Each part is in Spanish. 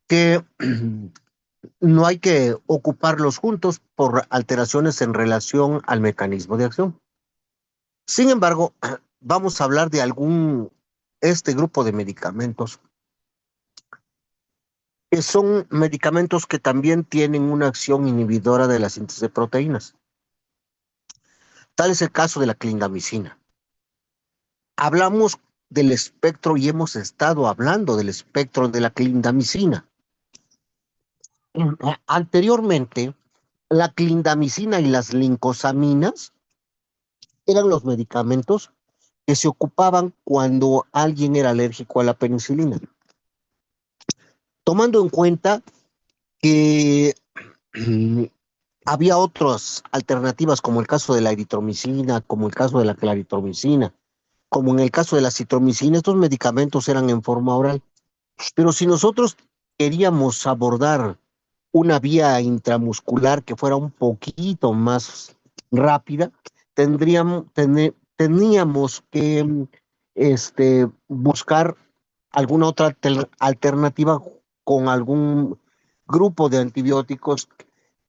que no hay que ocuparlos juntos por alteraciones en relación al mecanismo de acción. Sin embargo, vamos a hablar de este grupo de medicamentos, que son medicamentos que también tienen una acción inhibidora de la síntesis de proteínas. Tal es el caso de la clindamicina. Hablamos del espectro y hemos estado hablando del espectro de la clindamicina. Anteriormente, la clindamicina y las lincosaminas eran los medicamentos que se ocupaban cuando alguien era alérgico a la penicilina, tomando en cuenta que había otras alternativas, como el caso de la eritromicina, como el caso de la claritromicina, como en el caso de la citromicina. Estos medicamentos eran en forma oral. Pero si nosotros queríamos abordar una vía intramuscular que fuera un poquito más rápida, teníamos que buscar alguna otra alternativa con algún grupo de antibióticos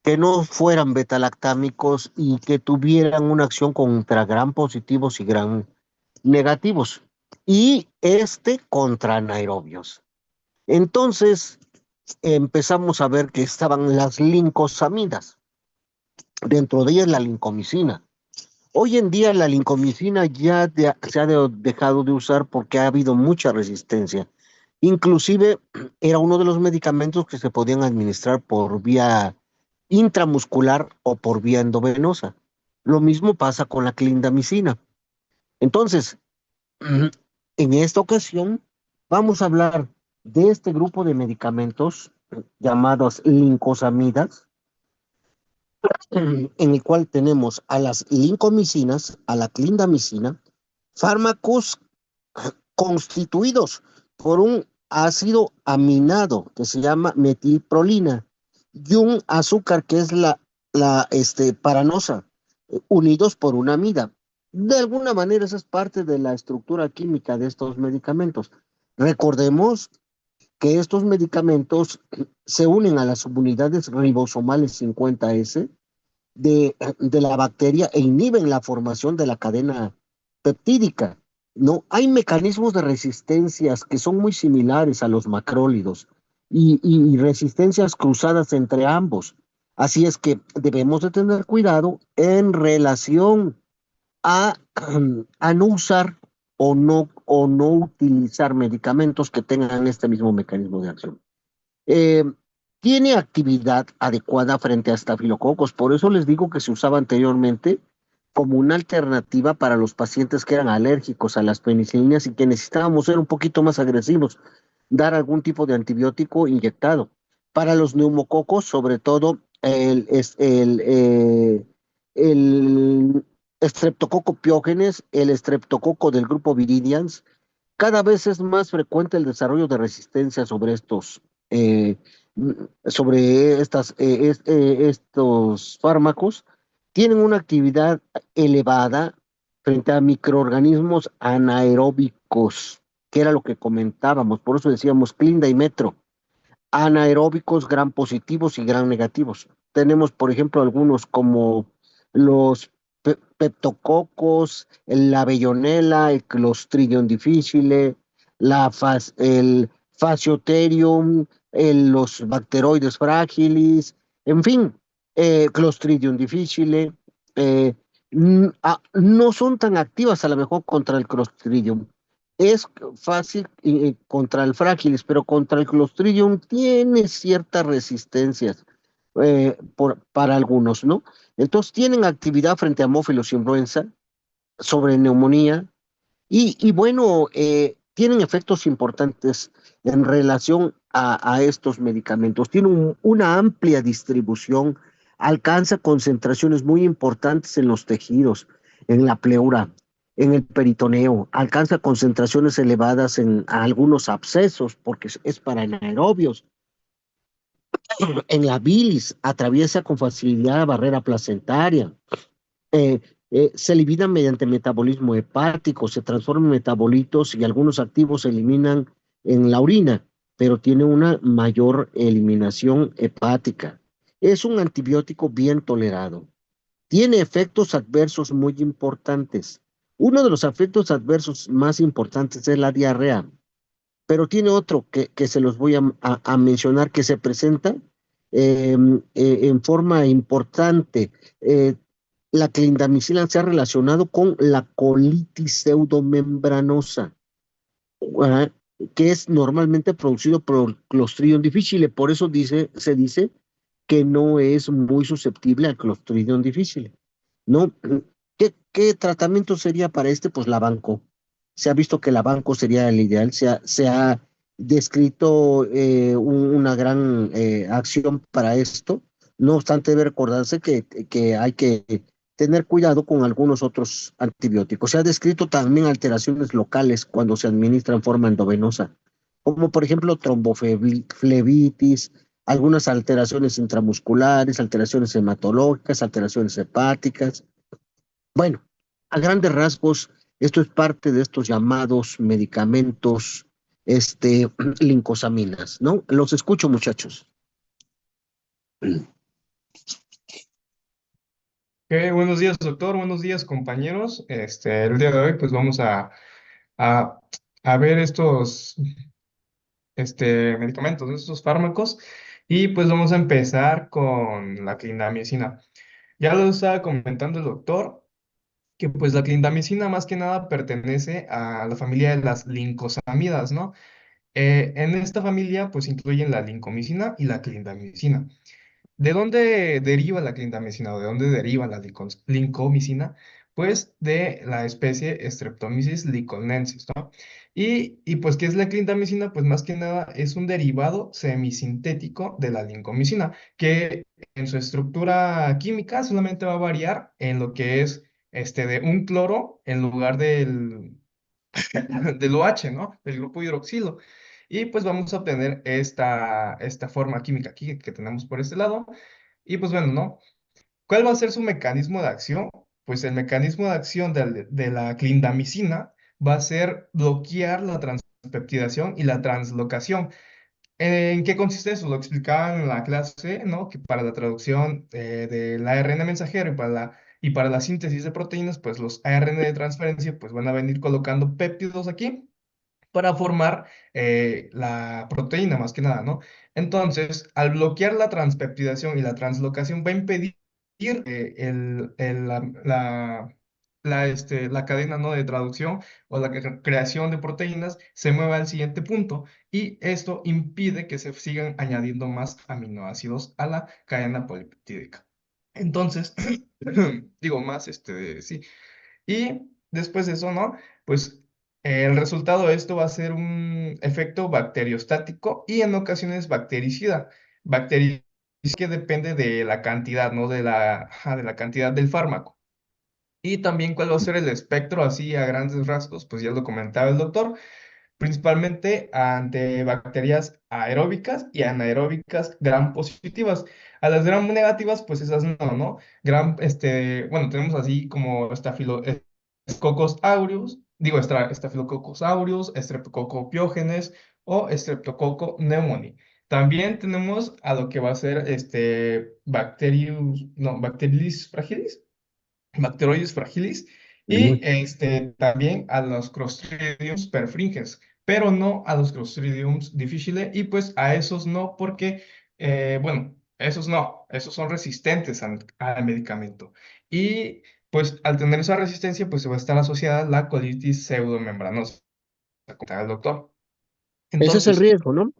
que no fueran betalactámicos y que tuvieran una acción contra gram positivos y gram negativos, y contra anaerobios. Entonces empezamos a ver que estaban las lincosamidas, dentro de ellas la lincomicina. Hoy en día la lincomicina se ha dejado de usar porque ha habido mucha resistencia. Inclusive era uno de los medicamentos que se podían administrar por vía intramuscular o por vía endovenosa. Lo mismo pasa con la clindamicina. Entonces, en esta ocasión vamos a hablar de este grupo de medicamentos llamados lincosamidas, en el cual tenemos a las lincomicinas, a la clindamicina, fármacos constituidos por un ácido aminado que se llama metilprolina y un azúcar que es la paranosa, unidos por una amida. De alguna manera esa es parte de la estructura química de estos medicamentos. Recordemos que estos medicamentos se unen a las subunidades ribosomales 50S de la bacteria e inhiben la formación de la cadena peptídica. No, hay mecanismos de resistencias que son muy similares a los macrólidos y resistencias cruzadas entre ambos. Así es que debemos de tener cuidado en relación a, a no usar o no utilizar medicamentos que tengan este mismo mecanismo de acción. Eh, Tiene actividad adecuada frente a estafilococos, por eso les digo que se usaba anteriormente como una alternativa para los pacientes que eran alérgicos a las penicilinas y que necesitábamos ser un poquito más agresivos, dar algún tipo de antibiótico inyectado. Para los neumococos, sobre todo el Streptococo piógenes, el estreptococo del grupo Viridians, cada vez es más frecuente el desarrollo de resistencia eh, estos fármacos. Tienen una actividad elevada frente a microorganismos anaeróbicos, que era lo que comentábamos, por eso decíamos Clinda y Metro, anaeróbicos gram positivos y gram negativos. Tenemos, por ejemplo, algunos como los peptococos, la bellonela, el Clostridium difficile, el Facioterium, los bacteroides frágiles, en fin, Clostridium difficile. No son tan activas a lo mejor contra el Clostridium. Es fácil contra el frágiles, pero contra el Clostridium tiene ciertas resistencias para algunos, ¿no? Entonces tienen actividad frente a Haemophilus influenza, sobre neumonía, y bueno, tienen efectos importantes en relación a estos medicamentos. Tienen una amplia distribución, alcanza concentraciones muy importantes en los tejidos, en la pleura, en el peritoneo, alcanza concentraciones elevadas en algunos abscesos, porque es para anaerobios, en la bilis, atraviesa con facilidad la barrera placentaria, eh, se eliminan mediante metabolismo hepático, se transforman en metabolitos y algunos activos se eliminan en la orina. pero tiene una mayor eliminación hepática. Es un antibiótico bien tolerado. Tiene efectos adversos muy importantes. Uno de los efectos adversos más importantes es la diarrea, pero tiene otro que se los voy a mencionar que se presenta en forma importante. Eh, la clindamicina se ha relacionado con la colitis pseudomembranosa, ajá, que es normalmente producido por Clostridium difficile. Por eso se dice que no es muy susceptible al Clostridium difficile. ¿No? ¿Qué tratamiento sería para este? Pues la banco. Se ha visto que la banco sería el ideal. Se ha descrito una gran acción para esto. No obstante, debe recordarse que hay que tener cuidado con algunos otros antibióticos. Se ha descrito también alteraciones locales cuando se administra en forma endovenosa, como por ejemplo tromboflebitis, algunas alteraciones intramusculares, alteraciones hematológicas, alteraciones hepáticas. Bueno, a grandes rasgos, esto es parte de estos llamados medicamentos, lincosaminas, ¿no? Los escucho, muchachos. Buenos días, doctor. Buenos días, compañeros. El día de hoy, pues vamos a, a ver estos medicamentos, ¿no? Estos fármacos, y pues vamos a empezar con la clindamicina. Ya lo estaba comentando el doctor, que pues la clindamicina más que nada pertenece a la familia de las lincosamidas, ¿no? En esta familia, pues incluyen la lincomicina y la clindamicina. ¿De dónde deriva la clindamicina o de dónde deriva la lincomicina? Pues de la especie Streptomyces liconensis, ¿no? Y pues, ¿qué es la clindamicina? Pues más que nada es un derivado semisintético de la lincomicina, que en su estructura química solamente va a variar en lo que es de un cloro en lugar del OH, ¿no? Del grupo hidroxilo. Y pues vamos a obtener esta forma química aquí que tenemos por este lado. Y pues bueno, ¿no? ¿Cuál va a ser su mecanismo de acción? Pues el mecanismo de acción de la clindamicina va a ser bloquear la transpeptidación y la translocación. ¿En qué consiste eso? Lo explicaban en la clase, ¿no? Que para la traducción del ARN mensajero y para la síntesis de proteínas, pues los ARN de transferencia pues van a venir colocando péptidos aquí para formar la proteína, más que nada, ¿no? Entonces, al bloquear la transpeptidación y la translocación, va a impedir la cadena, ¿no? de traducción o la creación de proteínas se mueva al siguiente punto, y esto impide que se sigan añadiendo más aminoácidos a la cadena polipeptídica. Entonces, digo más, sí. Y después de eso, ¿no? Pues el resultado de esto va a ser un efecto bacteriostático y en ocasiones bactericida. Bactericida que depende de la cantidad, ¿no? De la cantidad del fármaco. Y también cuál va a ser el espectro así a grandes rasgos, pues ya lo comentaba el doctor, principalmente ante bacterias aeróbicas y anaeróbicas gram positivas. A las gram negativas, pues esas no, ¿no? Bueno, tenemos así como Streptococcus aureus, digo, Staphylococcus aureus, Streptococcus pyogenes o Streptococcus pneumoniae. También tenemos a lo que va a ser Bacteroides fragilis, Bacteroides fragilis, y Ujú. también a los Clostridium perfringens, pero no a los Clostridium difficile, y pues a esos no, porque, bueno, esos no, esos son resistentes al medicamento. Y pues al tener esa resistencia, pues se va a estar asociada la colitis pseudomembranosa, como comentaba el doctor. Ese es el Entonces, riesgo, ¿no?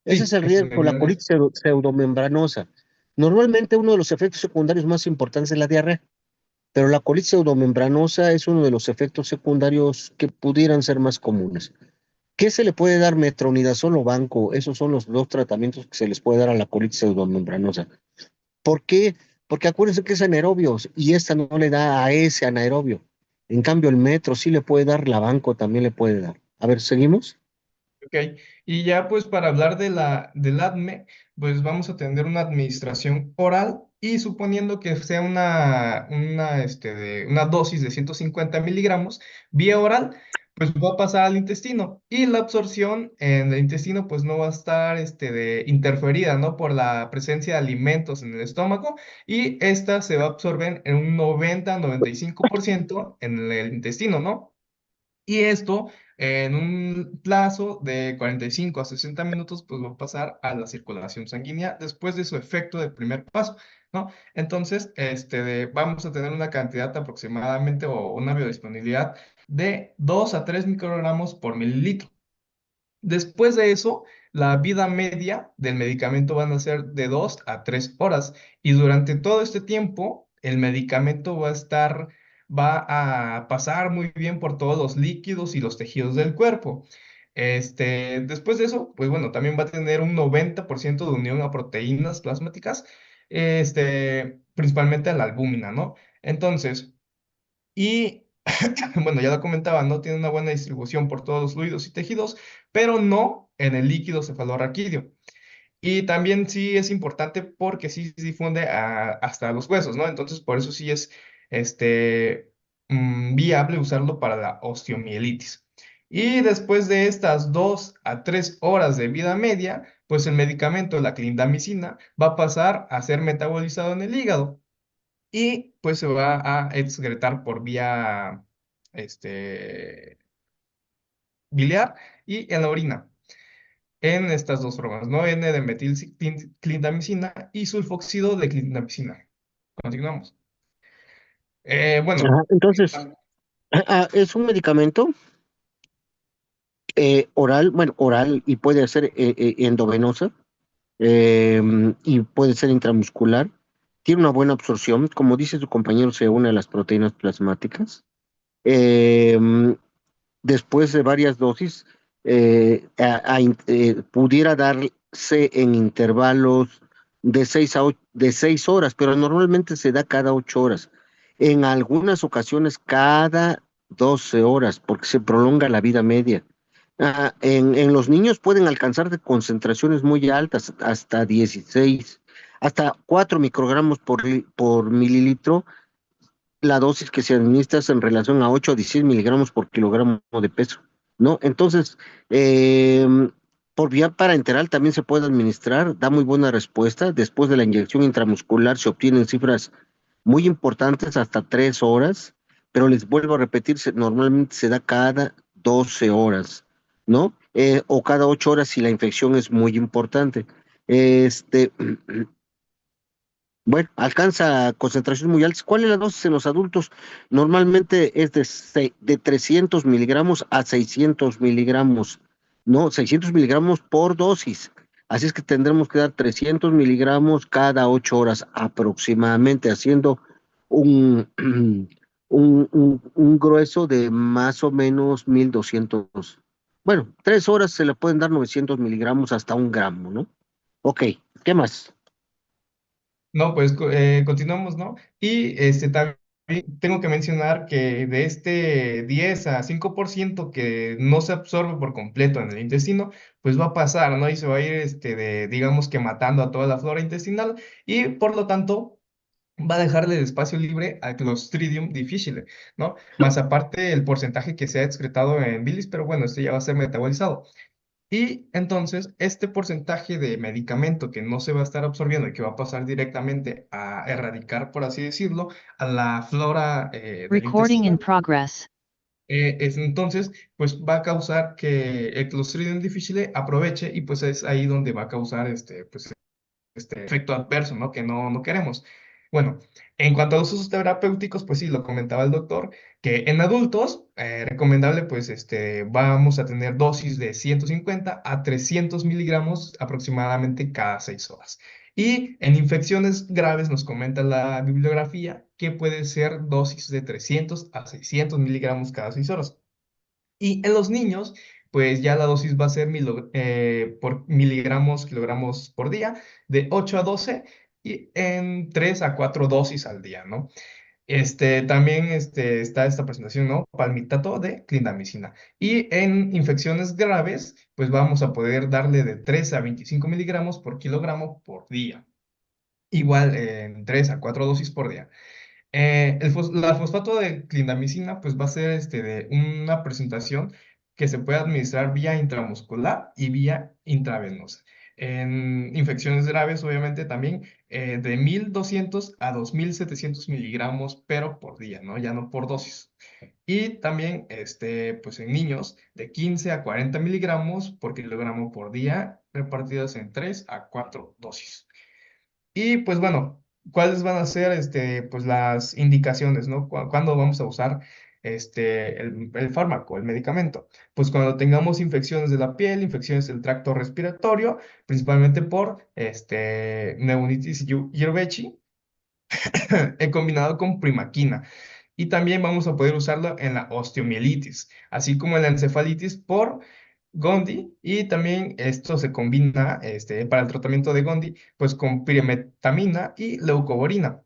Ese es sí, el ese es riesgo, el la gran riesgo. colitis pseudomembranosa. Normalmente uno de los efectos secundarios más importantes es la diarrea, pero la colitis pseudomembranosa es uno de los efectos secundarios que pudieran ser más comunes. ¿Qué se le puede dar? Metronidazol o banco. Esos son los dos tratamientos que se les puede dar a la colitis pseudomembranosa. ¿Por qué? Porque acuérdense que es anaerobio y esta no le da a ese anaerobio. En cambio, el metro sí le puede dar, la banco también le puede dar. A ver, ¿seguimos? Ok, y ya pues para hablar del ADME, pues vamos a tener una administración oral, y suponiendo que sea una dosis de 150 miligramos vía oral, pues va a pasar al intestino y la absorción en el intestino pues no va a estar interferida, ¿no? Por la presencia de alimentos en el estómago y esta se va a absorber en un 90-95% en el intestino, ¿no? Y esto en un plazo de 45 a 60 minutos, pues va a pasar a la circulación sanguínea después de su efecto del primer paso, ¿no? Entonces, vamos a tener una cantidad aproximadamente o una biodisponibilidad de 2 a 3 microgramos por mililitro. Después de eso, la vida media del medicamento van a ser de 2 a 3 horas y durante todo este tiempo el medicamento va a pasar muy bien por todos los líquidos y los tejidos del cuerpo. Después de eso, pues bueno, también va a tener un 90% de unión a proteínas plasmáticas, principalmente a la albúmina, ¿no? Entonces, y bueno, ya lo comentaba, no tiene una buena distribución por todos los fluidos y tejidos, pero no en el líquido cefalorraquídeo. Y también sí es importante porque sí se difunde hasta los huesos, ¿no? Entonces, por eso sí es viable usarlo para la osteomielitis. Y después de estas 2 a 3 horas de vida media, pues el medicamento, la clindamicina, va a pasar a ser metabolizado en el hígado y pues se va a excretar por vía este, biliar y en la orina, en estas dos formas, ¿no? N-de-metilclindamicina y sulfóxido de clindamicina. Continuamos. Ajá, Bueno, entonces, es un medicamento oral, bueno, oral y puede ser endovenosa y puede ser intramuscular. Tiene una buena absorción. Como dice su compañero, se une a las proteínas plasmáticas. Em, Después de varias dosis, pudiera darse en intervalos de 6 horas, pero normalmente se da cada 8 horas. En algunas ocasiones cada 12 horas, porque se prolonga la vida media. En los niños pueden alcanzar de concentraciones muy altas, hasta 16, hasta 4 microgramos por mililitro, la dosis que se administra es en relación a 8 a 16 miligramos por kilogramo de peso, ¿no? Entonces, eh, por vía parenteral también se puede administrar, da muy buena respuesta. Después de la inyección intramuscular se obtienen cifras muy importantes, hasta 3 horas, pero les vuelvo a repetir, normalmente se da cada 12 horas, ¿no? O cada 8 horas si la infección es muy importante. Este, Bueno, alcanza concentraciones muy altas. ¿Cuál es la dosis en los adultos? Normalmente es de 300 miligramos a 600 miligramos, ¿no? 600 miligramos por dosis. Así es que tendremos que dar 300 miligramos cada 8 horas aproximadamente, haciendo un, un grueso de más o menos 1200. Bueno, 3 horas se le pueden dar 900 miligramos hasta 1 gramo, ¿no? Ok, ¿qué más? no, pues continuamos, ¿no? Y también tengo que mencionar que de este 10 a 5% que no se absorbe por completo en el intestino, pues va a pasar, ¿no? Y se va a ir, digamos que matando a toda la flora intestinal y por lo tanto va a dejarle el espacio libre al Clostridium difficile, ¿no? Más aparte el porcentaje que se ha excretado en bilis, pero bueno, esto ya va a ser metabolizado. Y entonces, este porcentaje de medicamento que no se va a estar absorbiendo y que va a pasar directamente a erradicar, por así decirlo, a la flora del Recording in intestino, progress. entonces, pues va a causar que el Clostridium difficile aproveche y pues es ahí donde va a causar pues, este efecto adverso, ¿no? Que no queremos. Bueno, en cuanto a los usos terapéuticos, pues sí, lo comentaba el doctor, que en adultos, recomendable, pues vamos a tener dosis de 150 a 300 miligramos aproximadamente cada 6 horas. Y en infecciones graves nos comenta la bibliografía que puede ser dosis de 300 a 600 miligramos cada 6 horas. Y en los niños, pues ya la dosis va a ser por miligramos, kilogramos por día, de 8 a 12 y en 3 a 4 dosis al día, ¿no? También está esta presentación, ¿no? Palmitato de clindamicina. Y en infecciones graves, pues vamos a poder darle de 3 a 25 miligramos por kilogramo por día. Igual en 3 a 4 dosis por día. La fosfato de clindamicina pues va a ser de una presentación que se puede administrar vía intramuscular y vía intravenosa. En infecciones graves, obviamente, también de 1.200 a 2.700 miligramos, pero por día, ¿no? Ya no por dosis. Y también, pues en niños, de 15 a 40 miligramos por kilogramo por día, repartidos en 3 a 4 dosis. Y pues bueno, ¿cuáles van a ser pues las indicaciones, ¿no? ¿Cuándo vamos a usar el fármaco, el medicamento? Pues cuando tengamos infecciones de la piel, infecciones del tracto respiratorio, principalmente por neumonitis Yerbechi, combinado con primaquina. Y también vamos a poder usarlo en la osteomielitis, así como en la encefalitis por Gondi. Y también esto se combina para el tratamiento de Gondi, pues con pirimetamina y leucovorina.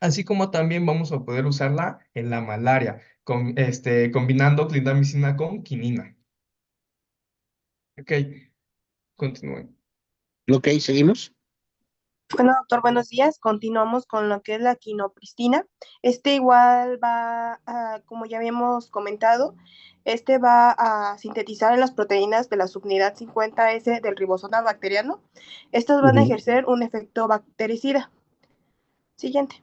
Así como también vamos a poder usarla en la malaria, combinando clindamicina con quinina. Ok, continúen. Ok, seguimos. Bueno, doctor, buenos días. Continuamos con lo que es la quinopristina. Este igual va, como ya habíamos comentado, este va a sintetizar en las proteínas de la subunidad 50S del ribosoma bacteriano. Estas van a Ujú. ejercer un efecto bactericida. Siguiente.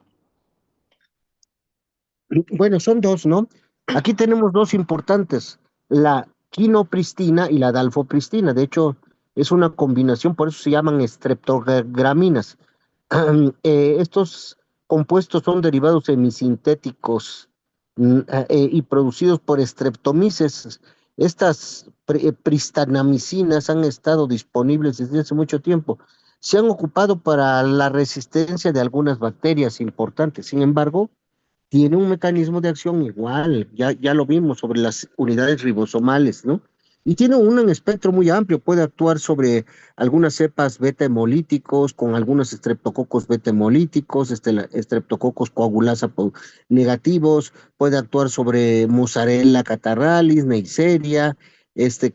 Bueno, son dos, ¿no? Aquí tenemos dos importantes, la quinopristina y la dalfopristina. De hecho, es una combinación, por eso se llaman streptograminas. Estos compuestos son derivados semisintéticos y producidos por streptomyces. Estas pristanamicinas han estado disponibles desde hace mucho tiempo. Se han ocupado para la resistencia de algunas bacterias importantes. Sin embargo, tiene un mecanismo de acción igual, ya lo vimos sobre las unidades ribosomales, ¿no? Y tiene un espectro muy amplio, puede actuar sobre algunas cepas beta hemolíticos, con algunos estreptococos beta hemolíticos, estreptococos coagulasa negativos, puede actuar sobre Musarella catarralis, Neisseria,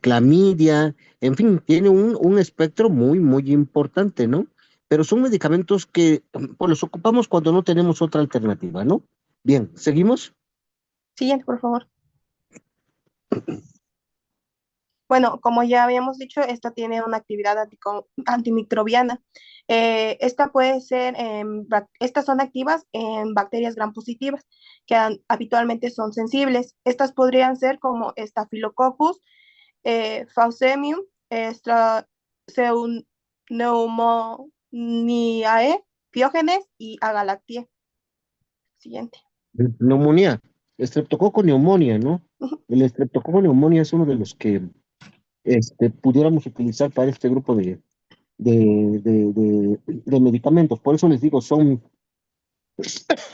clamidia, en fin, tiene un espectro muy importante, ¿no? Pero son medicamentos que pues, los ocupamos cuando no tenemos otra alternativa, ¿no? Bien, ¿seguimos? Siguiente, por favor. Bueno, como ya habíamos dicho, esta tiene una actividad antimicrobiana. Esta puede ser, estas son activas en bacterias gram positivas, que habitualmente son sensibles. Estas podrían ser como Staphylococcus, Faucemium, Pneumoniae, Piógenes y Agalactiae. Siguiente. Neumonía, estreptococo neumonía, ¿no? El estreptococo neumonía es uno de los que pudiéramos utilizar para este grupo de medicamentos. Por eso les digo, son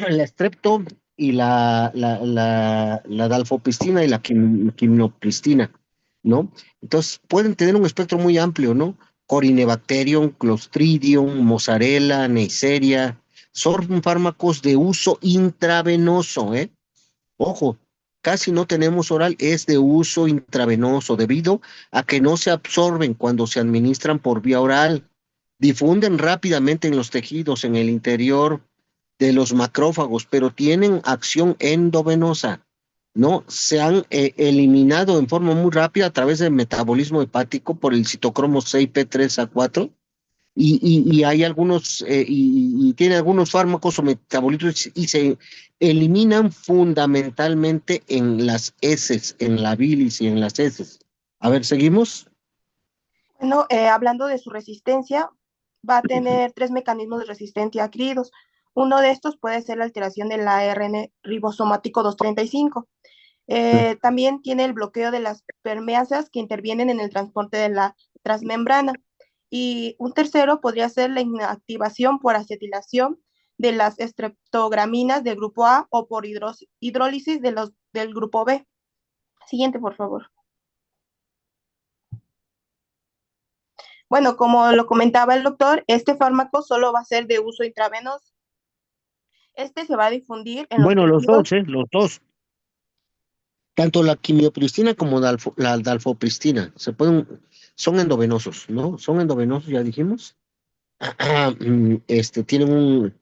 la estrepto y la dalfopristina y la quimnopristina, ¿no? Entonces pueden tener un espectro muy amplio, ¿no? Corinebacterium, Clostridium, Mozzarella, Neisseria, son fármacos de uso intravenoso, ¿eh? Ojo, casi no tenemos oral, es de uso intravenoso debido a que no se absorben cuando se administran por vía oral. Difunden rápidamente en los tejidos, en el interior de los macrófagos, pero tienen acción endovenosa. ¿No? Se han eliminado en forma muy rápida a través del metabolismo hepático por el citocromo 6P3A4 y hay algunos, y tiene algunos fármacos o metabolitos y se eliminan fundamentalmente en las heces, en la bilis y en las heces. A ver, ¿seguimos? Bueno, hablando de su resistencia, va a tener tres mecanismos de resistencia adquiridos. Uno de estos puede ser la alteración del ARN ribosomático 235. También tiene el bloqueo de las permeasas que intervienen en el transporte de la transmembrana. Y un tercero podría ser la inactivación por acetilación de las estreptograminas del grupo A o por hidrólisis del grupo B. Siguiente, por favor. Bueno, como lo comentaba el doctor, este fármaco solo va a ser de uso intravenoso. Este se va a difundir en los Bueno, los tejidos. dos, los dos. Tanto la quimiopristina como la dalfopristina son endovenosos, ¿no? Son endovenosos, ya dijimos. Tienen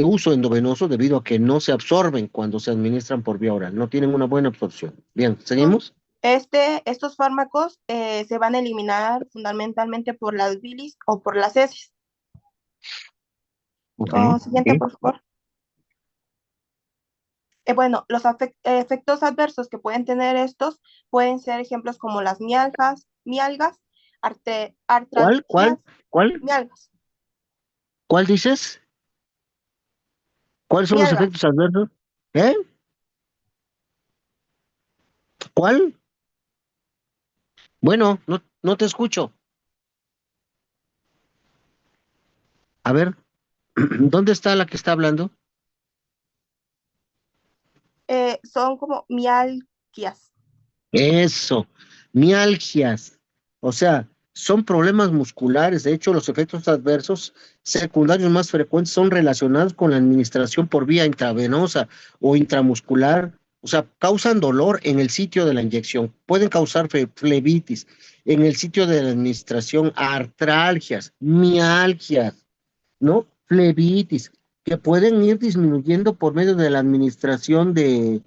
uso endovenoso debido a que no se absorben cuando se administran por vía oral, no tienen una buena absorción. Bien, Mm, ¿seguimos? Estos fármacos se van a eliminar fundamentalmente por las bilis o por las heces. Ok, Siguiente, sí. por favor. Bueno, los efectos adversos que pueden tener estos pueden ser ejemplos como las mialgas, ¿Cuál, cuál, artralgias, cuál, mialgas, cuál dices? ¿Cuáles son los mialgas. efectos adversos? ¿Eh? ¿Cuál? Bueno, no te escucho. A ver, ¿dónde está la que está hablando? Son como mialgias. Eso, mialgias. O sea, son problemas musculares. De hecho, los efectos adversos secundarios más frecuentes son relacionados con la administración por vía intravenosa o intramuscular. O sea, causan dolor en el sitio de la inyección. Pueden causar flebitis en el sitio de la administración, artralgias, mialgias, ¿no? Flebitis, que pueden ir disminuyendo por medio de la administración de,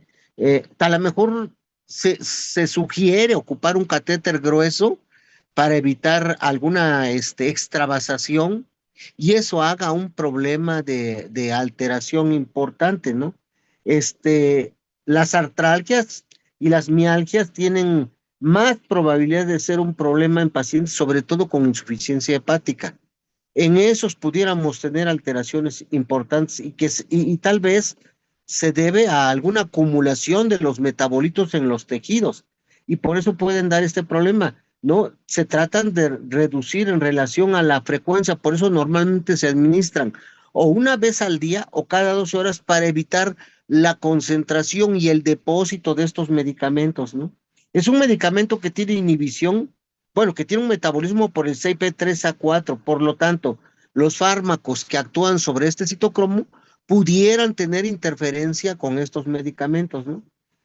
a lo mejor se sugiere ocupar un catéter grueso para evitar alguna extravasación y eso haga un problema de alteración importante, ¿no? Este, las artralgias y las mialgias tienen más probabilidad de ser un problema en pacientes, sobre todo con insuficiencia hepática. En esos pudiéramos tener alteraciones importantes y tal vez se debe a alguna acumulación de los metabolitos en los tejidos y por eso pueden dar este problema, ¿no? Se tratan de reducir en relación a la frecuencia, por eso normalmente se administran o una vez al día o cada 12 horas para evitar la concentración y el depósito de estos medicamentos, ¿no? Es un medicamento que tiene inhibición, bueno, que tiene un metabolismo por el CYP3A4, por lo tanto, los fármacos que actúan sobre este citocromo pudieran tener interferencia con estos medicamentos, ¿no?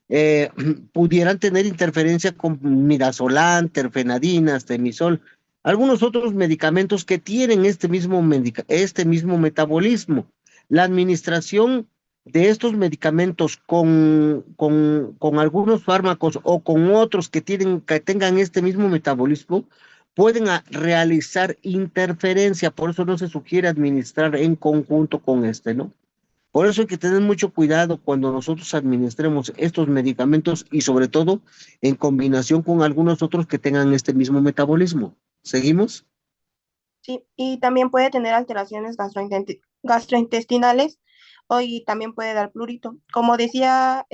Eh, Pudieran tener interferencia con midazolam, terfenadina, temisol, algunos otros medicamentos que tienen este mismo metabolismo. La administración de estos medicamentos con algunos fármacos o con otros que tengan este mismo metabolismo, pueden realizar interferencia, por eso no se sugiere administrar en conjunto con este, ¿no? Por eso hay que tener mucho cuidado cuando nosotros administremos estos medicamentos y sobre todo en combinación con algunos otros que tengan este mismo metabolismo. ¿Seguimos? Sí, y también puede tener alteraciones gastrointestinales y también puede dar prurito. Como decía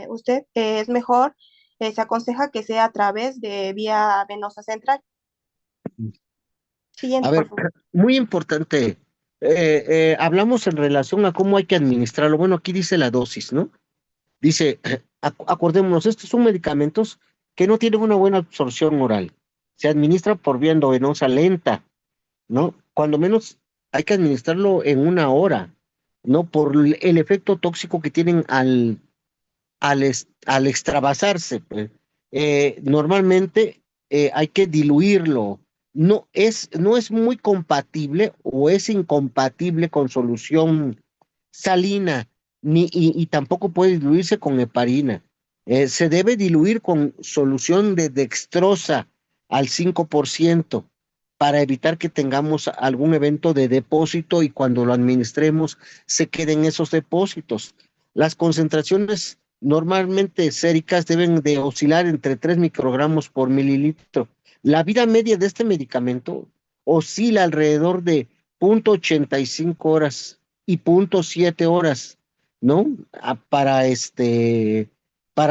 usted, es mejor, se aconseja que sea a través de vía venosa central. A Siguiente, por ver, favor. muy importante. Hablamos en relación a cómo hay que administrarlo. Bueno, aquí dice la dosis, ¿no? Dice, acordémonos, estos son medicamentos que no tienen una buena absorción oral. Se administra por vía endovenosa lenta, ¿no? Cuando menos hay que administrarlo en una hora, ¿no? Por el efecto tóxico que tienen al extravasarse, pues. Normalmente hay que diluirlo. No es muy compatible o es incompatible con solución salina, y tampoco puede diluirse con heparina. Se debe diluir con solución de dextrosa al 5% para evitar que tengamos algún evento de depósito y cuando lo administremos se queden esos depósitos. Las concentraciones normalmente séricas deben de oscilar entre 3 microgramos por mililitro. La vida media de este medicamento oscila alrededor de 0.85 horas y 0.7 horas, ¿no? Para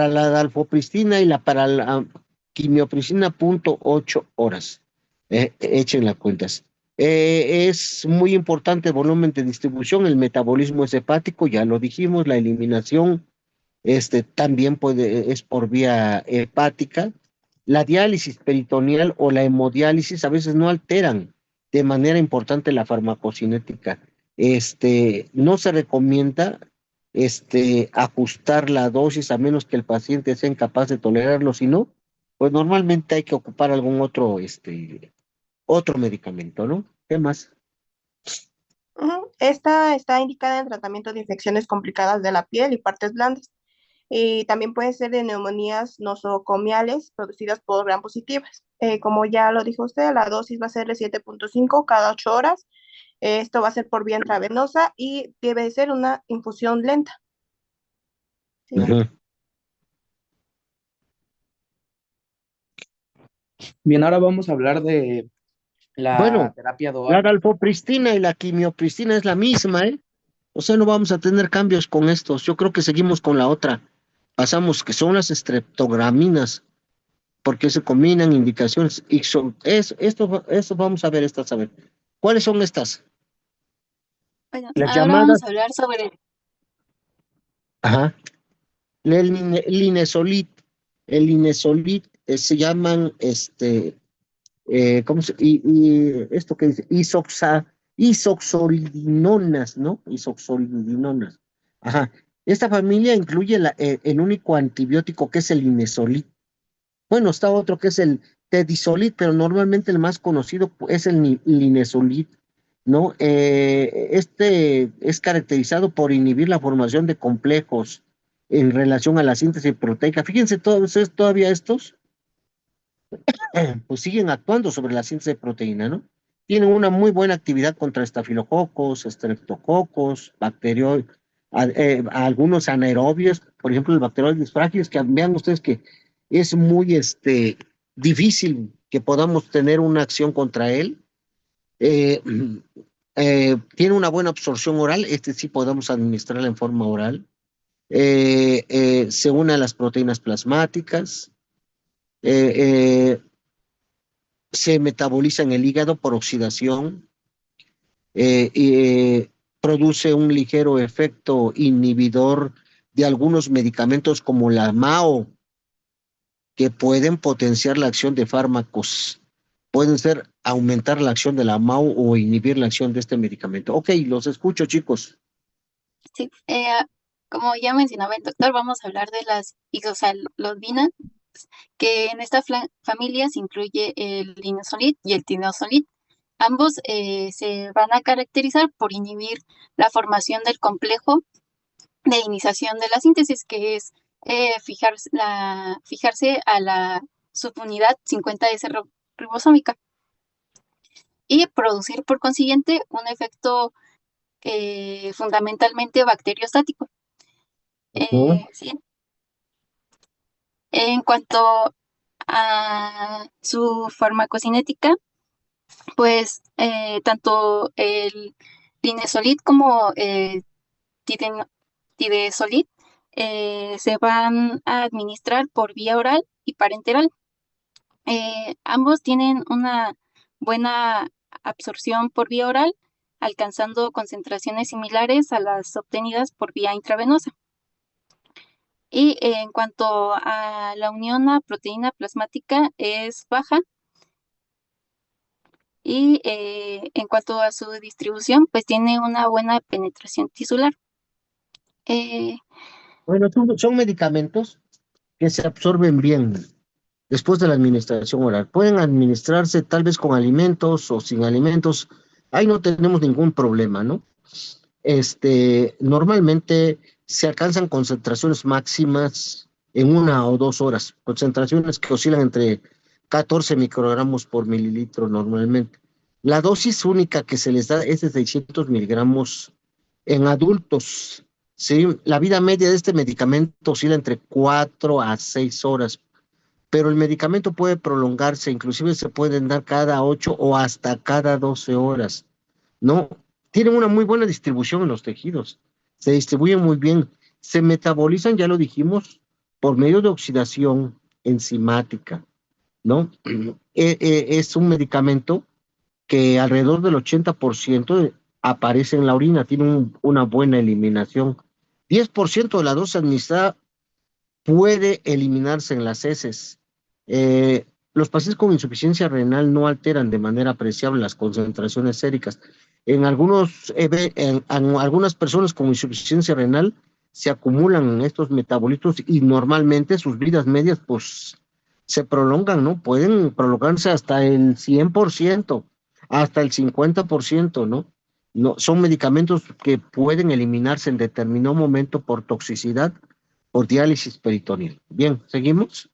la dalfopristina y para la quimiopricina, 0.8 horas. Echen las cuentas. Es muy importante el volumen de distribución, el metabolismo es hepático, ya lo dijimos, la eliminación también es por vía hepática. La diálisis peritoneal o la hemodiálisis a veces no alteran de manera importante la farmacocinética. No se recomienda ajustar la dosis a menos que el paciente sea incapaz de tolerarlo, si no, pues normalmente hay que ocupar algún otro medicamento, ¿no? ¿Qué más? Esta está indicada en tratamiento de infecciones complicadas de la piel y partes blandas. Y también puede ser de neumonías nosocomiales producidas por gram positivas. Como ya lo dijo usted, la dosis va a ser de 7.5 cada 8 horas. Esto va a ser por vía intravenosa y debe ser una infusión lenta. ¿Sí? Ujú. Bien, ahora vamos a hablar de la Bueno, terapia la DOAC. dalfopristina y la quimiopristina es la misma, ¿eh? O sea, no vamos a tener cambios con estos. Yo creo que seguimos con la otra. Pasamos, que son las streptograminas, porque se combinan indicaciones. Y esto vamos a ver estas, a ver. ¿Cuáles son estas? Bueno, Las ahora vamos llamadas, a hablar sobre, ajá, linesolit. El linesolit se llaman, ¿cómo se, y esto que dice, isoxolidinonas, ¿no? Isoxolidinonas. Ajá. Esta familia incluye el único antibiótico que es el linesolit. Bueno, está otro que es el tedisolit, pero normalmente el más conocido es el linesolit, ¿no? Este es caracterizado por inhibir la formación de complejos en relación a la síntesis proteica. Fíjense, todavía estos pues siguen actuando sobre la síntesis de proteína, ¿no? Tienen una muy buena actividad contra estafilococos, estreptococos, algunos anaerobios, por ejemplo, el bacteroides frágiles, que vean ustedes que es muy difícil que podamos tener una acción contra él. Eh, tiene una buena absorción oral, este sí podemos administrarla en forma oral. Se une a las proteínas plasmáticas. Eh, eh, Se metaboliza en el hígado por oxidación y produce un ligero efecto inhibidor de algunos medicamentos como la MAO, que pueden potenciar la acción de fármacos. Pueden ser aumentar la acción de la MAO o inhibir la acción de este medicamento. Ok, los escucho, chicos. sí, como ya mencionaba el doctor, vamos a hablar de las isoxalodinas, que en esta familia se incluye el linesolit y el tinosolit. Ambos se van a caracterizar por inhibir la formación del complejo de iniciación de la síntesis, que es fijarse a la subunidad 50S ribosómica y producir por consiguiente un efecto fundamentalmente bacteriostático. Sí. En cuanto a su farmacocinética, pues tanto el linesolit como el tidesolit se van a administrar por vía oral y parenteral. Ambos tienen una buena absorción por vía oral, alcanzando concentraciones similares a las obtenidas por vía intravenosa. Y en cuanto a la unión a proteína plasmática es baja. Y en cuanto a su distribución, pues tiene una buena penetración tisular. Bueno, son medicamentos que se absorben bien después de la administración oral. Pueden administrarse tal vez con alimentos o sin alimentos. Ahí no tenemos ningún problema, ¿no? Normalmente se alcanzan concentraciones máximas en 1 o 2 horas, concentraciones que oscilan entre 14 microgramos por mililitro normalmente. La dosis única que se les da es de 600 miligramos en adultos. ¿Sí? La vida media de este medicamento oscila entre 4 a 6 horas, pero el medicamento puede prolongarse, inclusive se pueden dar cada 8 o hasta cada 12 horas, ¿no? Tienen una muy buena distribución en los tejidos, se distribuyen muy bien, se metabolizan, ya lo dijimos, por medio de oxidación enzimática, ¿no? Es un medicamento que alrededor del 80% aparece en la orina, tiene una buena eliminación. 10% de la dosis administrada puede eliminarse en las heces. Los pacientes con insuficiencia renal no alteran de manera apreciable las concentraciones séricas. En algunas personas con insuficiencia renal se acumulan estos metabolitos y normalmente sus vidas medias pues se prolongan, ¿no? Pueden prolongarse hasta el 100%, hasta el 50%, ¿no? No, son medicamentos que pueden eliminarse en determinado momento por toxicidad, por diálisis peritoneal. Bien, ¿seguimos?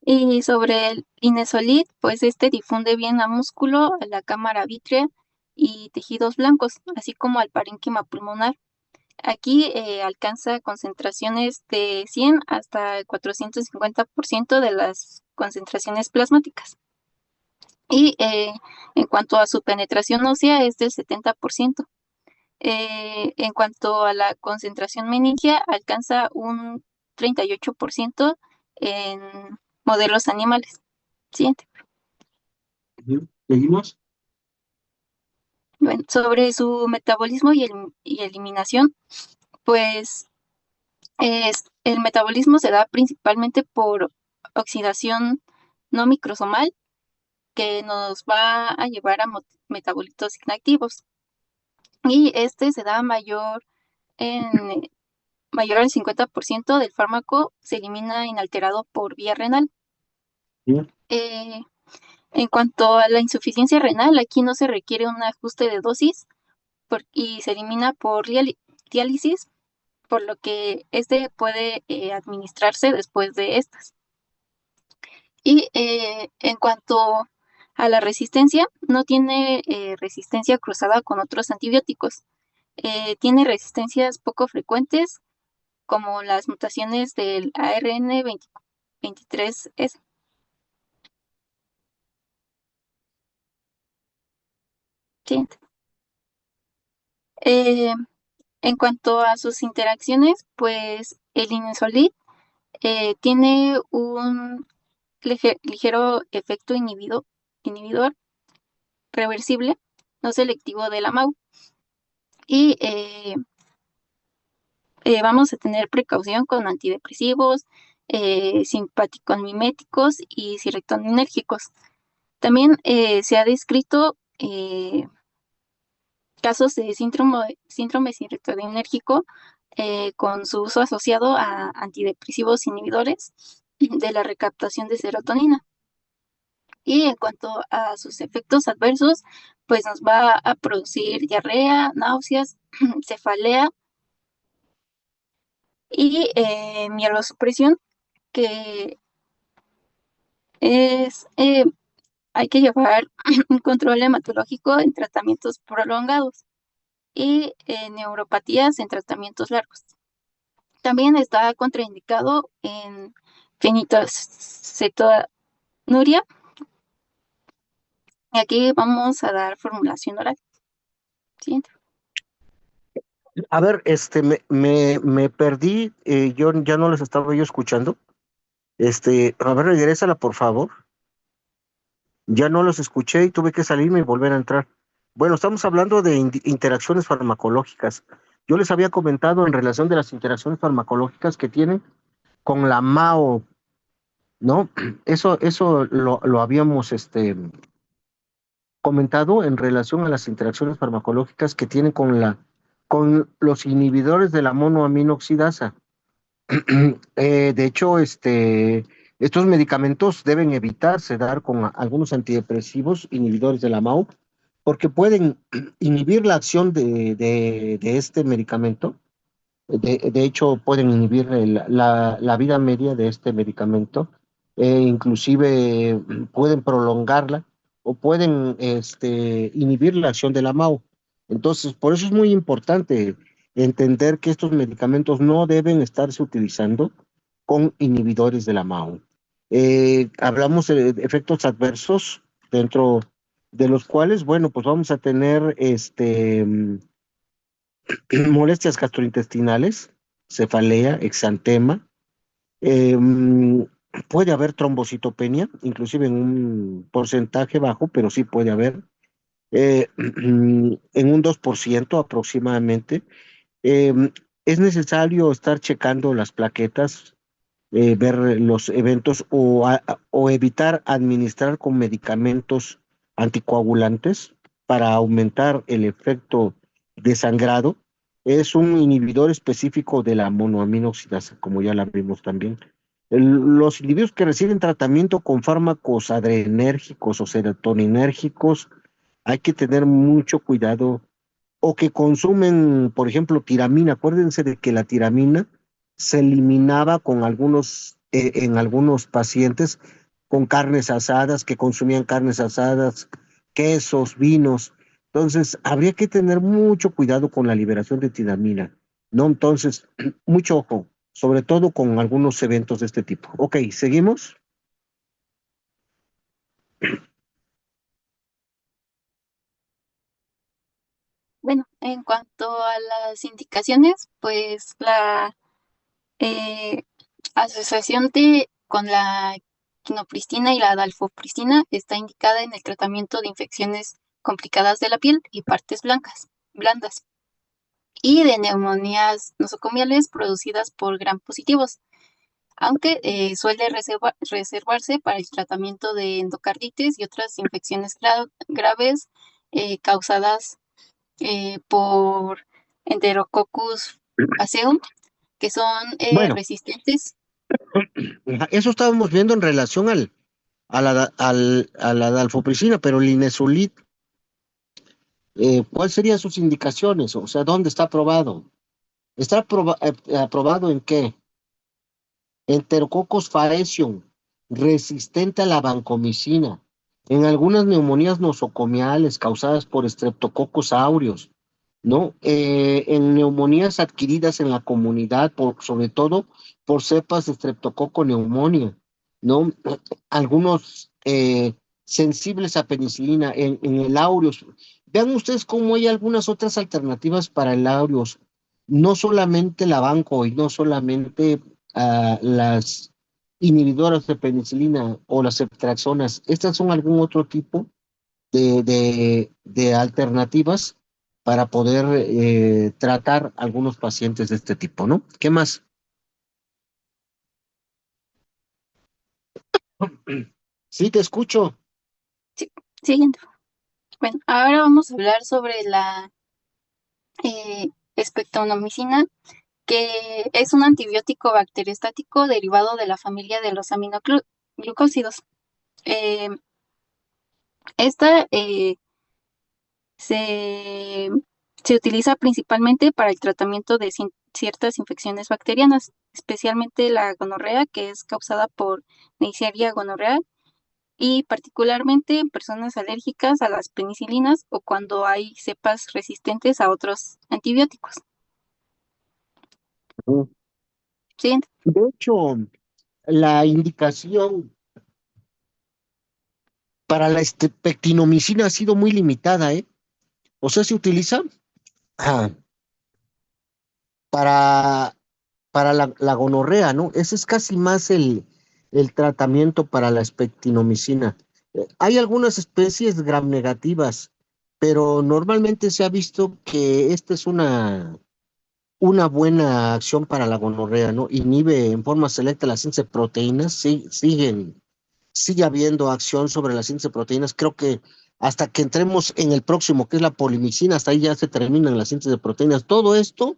Y sobre el Inesolid, pues este difunde bien a músculo, a la cámara vítrea y tejidos blancos, así como al parénquima pulmonar. Aquí alcanza concentraciones de 100 hasta el 450% de las concentraciones plasmáticas. Y en cuanto a su penetración ósea es del 70%. En cuanto a la concentración meningia, alcanza un 38% en modelos animales. Siguiente. Ujú. ¿Seguimos? Bueno, sobre su metabolismo y eliminación, pues el metabolismo se da principalmente por oxidación no microsomal que nos va a llevar a metabolitos inactivos. Y este se da en mayor al 50% del fármaco se elimina inalterado por vía renal. Bien. En cuanto a la insuficiencia renal, aquí no se requiere un ajuste de dosis y se elimina por diálisis, por lo que este puede administrarse después de estas. Y en cuanto a la resistencia, no tiene resistencia cruzada con otros antibióticos. Tiene resistencias poco frecuentes, como las mutaciones del ARN 23S. Siguiente. Eh, en cuanto a sus interacciones, pues el Inesolid tiene un ligero efecto inhibidor reversible, no selectivo de la MAU. Y vamos a tener precaución con antidepresivos, simpaticomiméticos y serotoninérgicos. También se ha descrito casos de síndrome serotoninérgico con su uso asociado a antidepresivos inhibidores de la recaptación de serotonina. Y en cuanto a sus efectos adversos, pues nos va a producir diarrea, náuseas, cefalea y mielosupresión, que es, hay que llevar un control hematológico en tratamientos prolongados y neuropatías en tratamientos largos. También está contraindicado en fenilcetonuria. Y aquí vamos a dar formulación oral. Siguiente. A ver, me perdí, yo ya no les estaba yo escuchando. A ver, regrésala, por favor. Ya no los escuché y tuve que salirme y volver a entrar. Bueno, estamos hablando de interacciones farmacológicas. Yo les había comentado en relación de las interacciones farmacológicas que tienen con la MAO, ¿no? Eso lo habíamos comentado en relación a las interacciones farmacológicas que tienen con los inhibidores de la monoaminoxidasa. De hecho, estos medicamentos deben evitarse dar con algunos antidepresivos inhibidores de la MAO, porque pueden inhibir la acción de este medicamento. De hecho, pueden inhibir la vida media de este medicamento, inclusive pueden prolongarla o pueden inhibir la acción de la MAO. Entonces, por eso es muy importante entender que estos medicamentos no deben estarse utilizando con inhibidores de la MAO. Hablamos de efectos adversos dentro de los cuales, bueno, pues vamos a tener molestias gastrointestinales, cefalea, exantema, puede haber trombocitopenia, inclusive en un porcentaje bajo, pero sí puede haber, en un 2% aproximadamente. Es necesario estar checando las plaquetas, ver los eventos o evitar administrar con medicamentos anticoagulantes para aumentar el efecto de sangrado. Es un inhibidor específico de la monoaminoxidasa, como ya la vimos también. Los individuos que reciben tratamiento con fármacos adrenérgicos o serotoninérgicos hay que tener mucho cuidado. O que consumen, por ejemplo, tiramina. Acuérdense de que la tiramina se eliminaba con en algunos pacientes con carnes asadas, que consumían carnes asadas, quesos, vinos. Entonces, habría que tener mucho cuidado con la liberación de tiramina, ¿no? Entonces, mucho ojo, sobre todo con algunos eventos de este tipo. Ok, ¿seguimos? Bueno, en cuanto a las indicaciones, pues la eh, asociación con la quinopristina y la dalfopristina está indicada en el tratamiento de infecciones complicadas de la piel y partes blandas, y de neumonías nosocomiales producidas por gram positivos, aunque suele reservarse para el tratamiento de endocarditis y otras infecciones graves causadas por Enterococcus faecium, que son Bueno, resistentes. eso estábamos viendo en relación a la dalfopricina, pero el Inesulit, ¿cuáles serían sus indicaciones? O sea, ¿dónde está aprobado? ¿Está aprobado en qué? Enterococcus faecium, resistente a la vancomicina, en algunas neumonías nosocomiales causadas por Streptococcus aureus, ¿no? En neumonías adquiridas en la comunidad, sobre todo por cepas de Streptococcus pneumonia, ¿no? Algunos sensibles a penicilina en el aureus. Vean ustedes cómo hay algunas otras alternativas para el aureus, no solamente la vanco y no solamente las inhibidoras de penicilina o las ceftriaxonas. Estas son algún otro tipo de alternativas para poder tratar algunos pacientes de este tipo, ¿no? ¿Qué más? Sí, te escucho. Sí, siguiente. Bueno, ahora vamos a hablar sobre la espectronomicina, que es un antibiótico bacteriostático derivado de la familia de los aminoglucósidos. Eh, esta se, se utiliza principalmente para el tratamiento de ciertas infecciones bacterianas, especialmente la gonorrea, que es causada por Neisseria gonorrea, y particularmente en personas alérgicas a las penicilinas o cuando hay cepas resistentes a otros antibióticos. Ujú. Siguiente. De hecho, la indicación para la pectinomicina ha sido muy limitada, ¿eh? O sea, se utiliza ah, para, para la gonorrea, ¿no? Ese es casi más el tratamiento para la espectinomicina. Hay algunas especies gram negativas, pero normalmente se ha visto que esta es una buena acción para la gonorrea, ¿no? Inhibe en forma selecta la síntesis de proteínas, sí, sigue habiendo acción sobre la síntesis de proteínas. Creo que hasta que entremos en el próximo, que es la polimicina, hasta ahí ya se terminan las síntesis de proteínas. Todo esto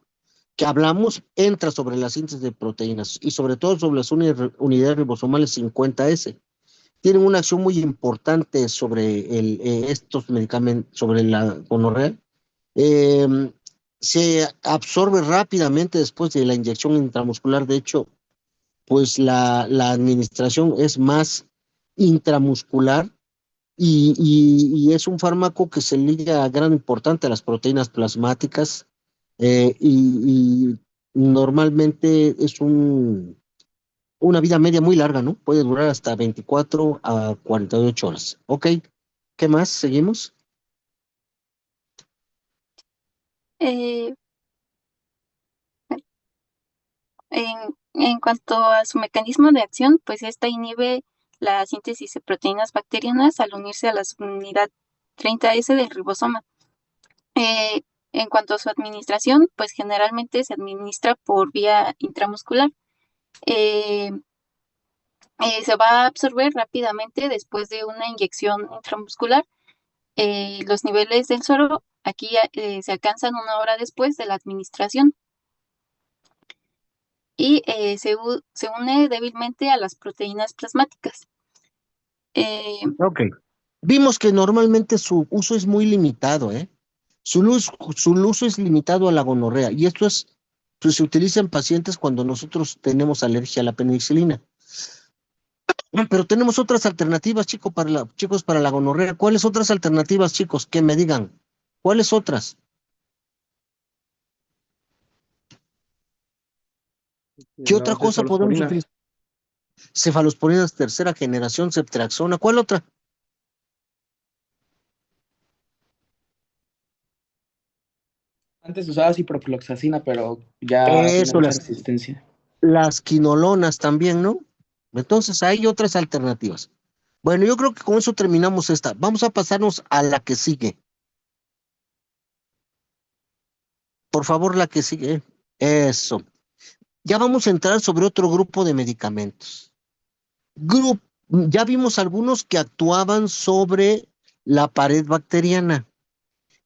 que hablamos entra sobre la síntesis de proteínas y sobre todo sobre las unidades ribosomales 50S. Tienen una acción muy importante sobre estos medicamentos, sobre la gonorrea. Eh, Se absorbe rápidamente después de la inyección intramuscular. De hecho, pues la administración es más intramuscular y es un fármaco que se liga a gran importante a las proteínas plasmáticas y normalmente es una vida media muy larga, ¿no? Puede durar hasta 24 a 48 horas. Ok, ¿qué más? ¿Seguimos? Eh, en cuanto a su mecanismo de acción, pues esta inhibe la síntesis de proteínas bacterianas al unirse a la subunidad 30S del ribosoma. Eh, en cuanto a su administración, pues generalmente se administra por vía intramuscular. Eh, Se va a absorber rápidamente después de una inyección intramuscular. Los niveles del suero aquí se alcanzan una hora después de la administración y se une débilmente a las proteínas plasmáticas. Eh, Ok. Vimos que normalmente su uso es muy limitado, ¿eh? Su uso es limitado a la gonorrea y esto es, pues, se utiliza en pacientes cuando nosotros tenemos alergia a la penicilina. Pero tenemos otras alternativas, chicos, para la gonorrea. ¿Cuáles otras alternativas, chicos? Que me digan. ¿Cuáles otras? ¿Qué otra Las cosa podemos cefalosporinas. utilizar? Cefalosporinas tercera generación, ceftriaxona. ¿Cuál otra? Antes usaba ciprofloxacina, pero ya tiene Eso, mucha resistencia. las quinolonas también, ¿no? Entonces hay otras alternativas. Bueno, yo creo que con eso terminamos esta. Vamos a pasarnos a la que sigue. Por favor, la que sigue. Eso. Ya vamos a entrar sobre otro grupo de medicamentos. Ya vimos algunos que actuaban sobre la pared bacteriana.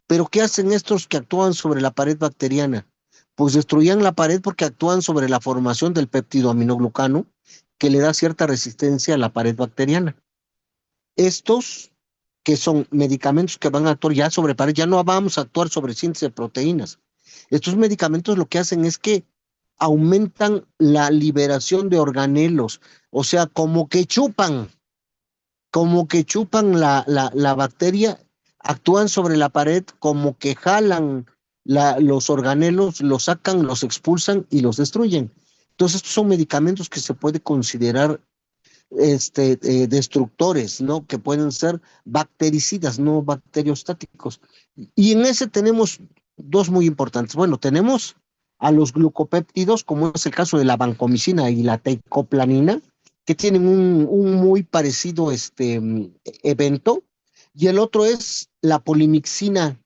Pero ¿qué hacen estos que actúan sobre la pared bacteriana? Pues destruían la pared porque actúan sobre la formación del péptido aminoglucano que le da cierta resistencia a la pared bacteriana. Estos que son medicamentos que van a actuar ya sobre pared, ya no vamos a actuar sobre síntesis de proteínas. Estos medicamentos lo que hacen es que aumentan la liberación de organelos, o sea, como que chupan la bacteria, actúan sobre la pared, como que jalan los organelos, los sacan, los expulsan y los destruyen. Entonces, estos son medicamentos que se puede considerar destructores, ¿no? Que pueden ser bactericidas, no bacteriostáticos. Y en ese tenemos dos muy importantes. Bueno, tenemos a los glucopéptidos, como es el caso de la vancomicina y la teicoplanina, que tienen un muy parecido evento, y el otro es la polimixina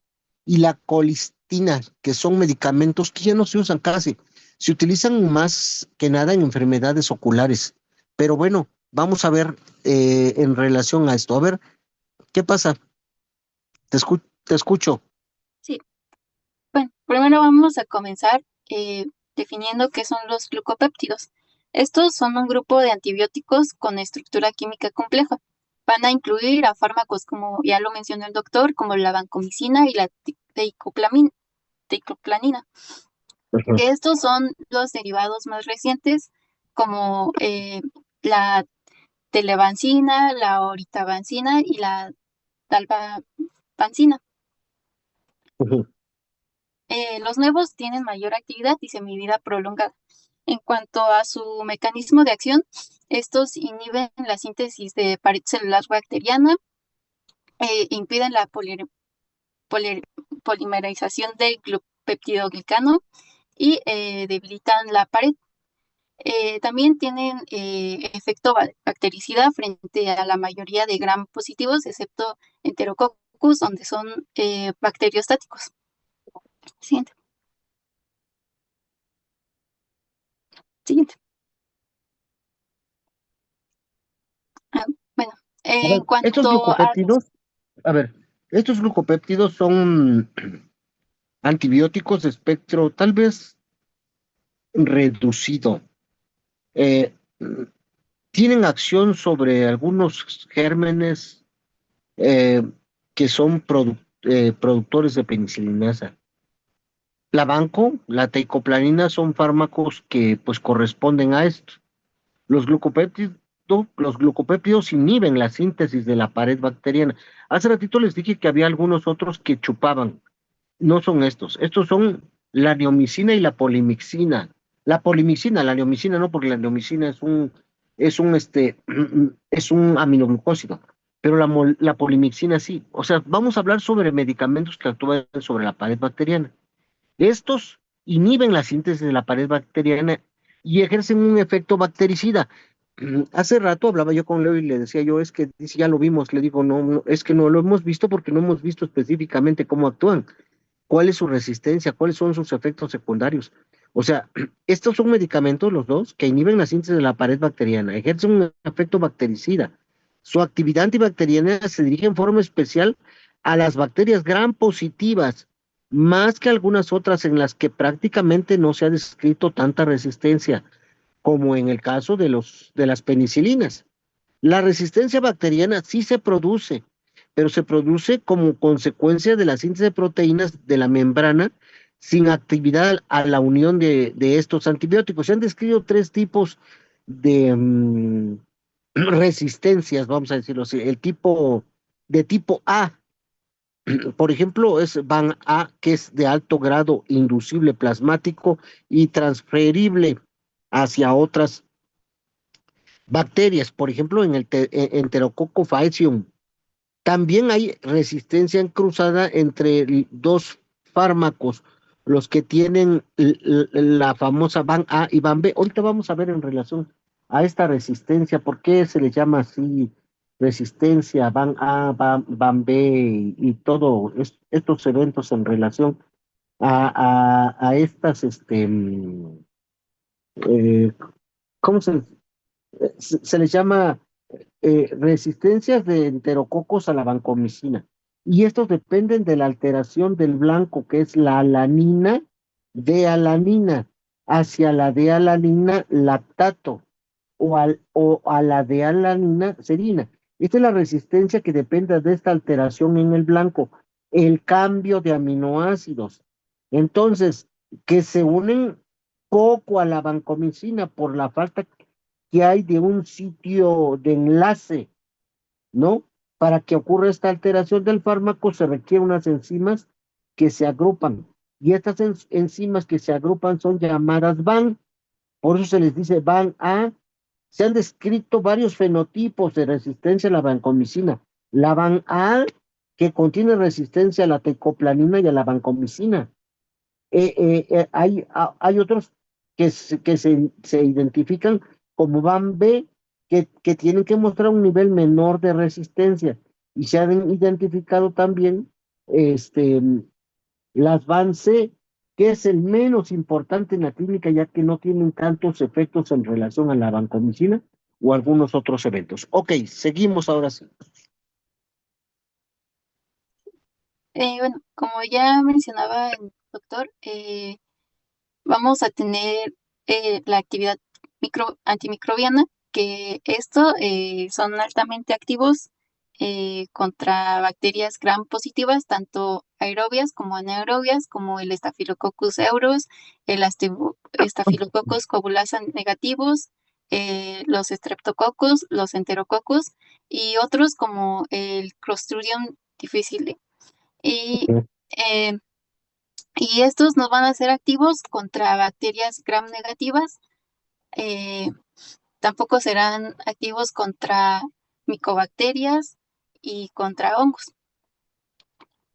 y la colistina, que son medicamentos que ya no se usan casi, se utilizan más que nada en enfermedades oculares. Pero bueno, vamos a ver en relación a esto. A ver, ¿qué pasa? Te escucho. Sí, bueno, primero vamos a comenzar definiendo qué son los glucopéptidos. Estos son un grupo de antibióticos con estructura química compleja. Van a incluir a fármacos como ya lo mencionó el doctor, como la vancomicina y la teicoplanina, Ujú. que estos son los derivados más recientes, como la televancina, la oritabancina y la dalbavancina. Ujú. Los nuevos tienen mayor actividad y semivida prolongada. En cuanto a su mecanismo de acción, estos inhiben la síntesis de pared celular bacteriana, impiden la polir- polimerización del peptidoglicano y debilitan la pared. También tienen efecto bactericida frente a la mayoría de gram positivos, excepto Enterococcus, donde son bacteriostáticos. Siguiente. Siguiente. Ah, bueno, A en ver, estos cuanto a los... glucopéptidos, a ver, estos glucopéptidos son antibióticos de espectro tal vez reducido. Eh, Tienen acción sobre algunos gérmenes eh, que son productores de penicilinasa. La banco, la teicoplanina son fármacos que pues corresponden a esto. Los glucopéptidos, los glucopéptidos inhiben la síntesis de la pared bacteriana. Hace ratito les dije que había algunos otros que chupaban. No son estos. Estos son la neomicina y la polimixina. La neomicina no, porque la neomicina es un aminoglucósido. Pero la polimixina sí. O sea, vamos a hablar sobre medicamentos que actúan sobre la pared bacteriana. Estos inhiben la síntesis de la pared bacteriana y ejercen un efecto bactericida. Hace rato hablaba yo con Leo y le decía yo, es que dice, ya lo vimos, le digo, no, no, es que no lo hemos visto porque no hemos visto específicamente cómo actúan, cuál es su resistencia, cuáles son sus efectos secundarios. O sea, estos son medicamentos, los dos, que inhiben la síntesis de la pared bacteriana, ejercen un efecto bactericida. Su actividad antibacteriana se dirige en forma especial a las bacterias gram positivas, más que algunas otras en las que prácticamente no se ha descrito tanta resistencia, como en el caso de las penicilinas. La resistencia bacteriana sí se produce, pero se produce como consecuencia de la síntesis de proteínas de la membrana sin actividad a la unión de estos antibióticos. Se han descrito tres tipos de resistencias, vamos a decirlo así. El tipo de tipo A, por ejemplo, es VAN A, que es de alto grado inducible plasmático y transferible hacia otras bacterias, por ejemplo, en el Enterococo faecium. También hay resistencia cruzada entre dos fármacos, los que tienen la famosa VAN A y VAN B. Ahorita vamos a ver en relación a esta resistencia, por qué se le llama así resistencia, VAN A, VAN B y todos estos eventos en relación a estas, eh, ¿cómo se les llama? Resistencias de enterococos a la vancomicina. Y estos dependen de la alteración del blanco, que es la alanina de alanina, hacia la de alanina lactato o a la de alanina serina. Esta es la resistencia que depende de esta alteración en el blanco, el cambio de aminoácidos. Entonces, que se unen poco a la vancomicina por la falta que hay de un sitio de enlace, ¿no? Para que ocurra esta alteración del fármaco se requieren unas enzimas que se agrupan. Y estas enzimas que se agrupan son llamadas VAN. Por eso se les dice VAN A. Se han descrito varios fenotipos de resistencia a la vancomicina. La VAN A, que contiene resistencia a la tecoplanina y a la vancomicina. Hay otros que se identifican como VAN B, que tienen que mostrar un nivel menor de resistencia. Y se han identificado también las VAN C, que es el menos importante en la clínica, ya que no tienen tantos efectos en relación a la vancomicina o algunos otros eventos. Ok, seguimos ahora sí. Bueno, como ya mencionaba el doctor, vamos a tener la actividad antimicrobiana, que esto son altamente activos contra bacterias gram positivas, tanto aerobias como anaerobias, como el Staphylococcus aureus, el Staphylococcus coagulasa negativos, los Streptococcus, los Enterococcus y otros como el Clostridium difficile. Y eh, y estos nos van a ser activos contra bacterias gram negativas. Tampoco serán activos contra micobacterias y contra hongos.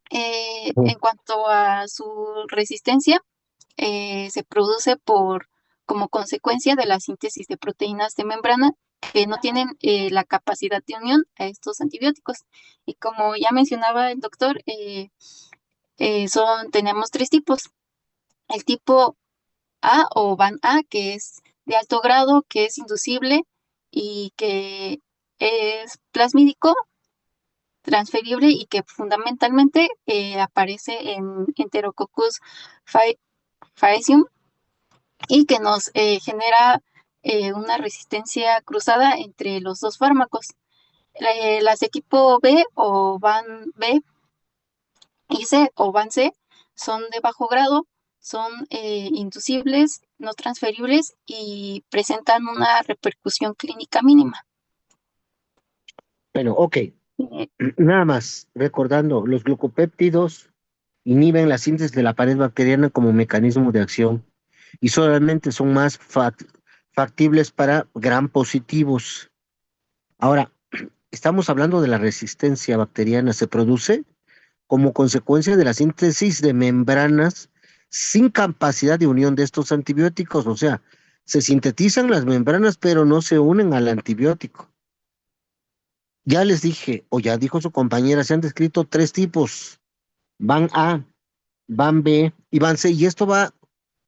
En cuanto a su resistencia, se produce como consecuencia de la síntesis de proteínas de membrana que no tienen la capacidad de unión a estos antibióticos. Y como ya mencionaba el doctor, tenemos tres tipos. El tipo A o VAN A, que es de alto grado, que es inducible y que es plasmídico, transferible y que fundamentalmente aparece en Enterococcus faecium y que nos genera una resistencia cruzada entre los dos fármacos. Las de tipo B o VAN B y C o VAN C son de bajo grado, son inducibles, no transferibles y presentan una repercusión clínica mínima. Pero, ok, nada más recordando, los glucopéptidos inhiben la síntesis de la pared bacteriana como mecanismo de acción y solamente son más factibles para gram positivos. Ahora, estamos hablando de la resistencia bacteriana, se produce como consecuencia de la síntesis de membranas sin capacidad de unión de estos antibióticos, o sea, se sintetizan las membranas pero no se unen al antibiótico. Ya les dije, o ya dijo su compañera, se han descrito tres tipos, VAN A, VAN B y VAN C, y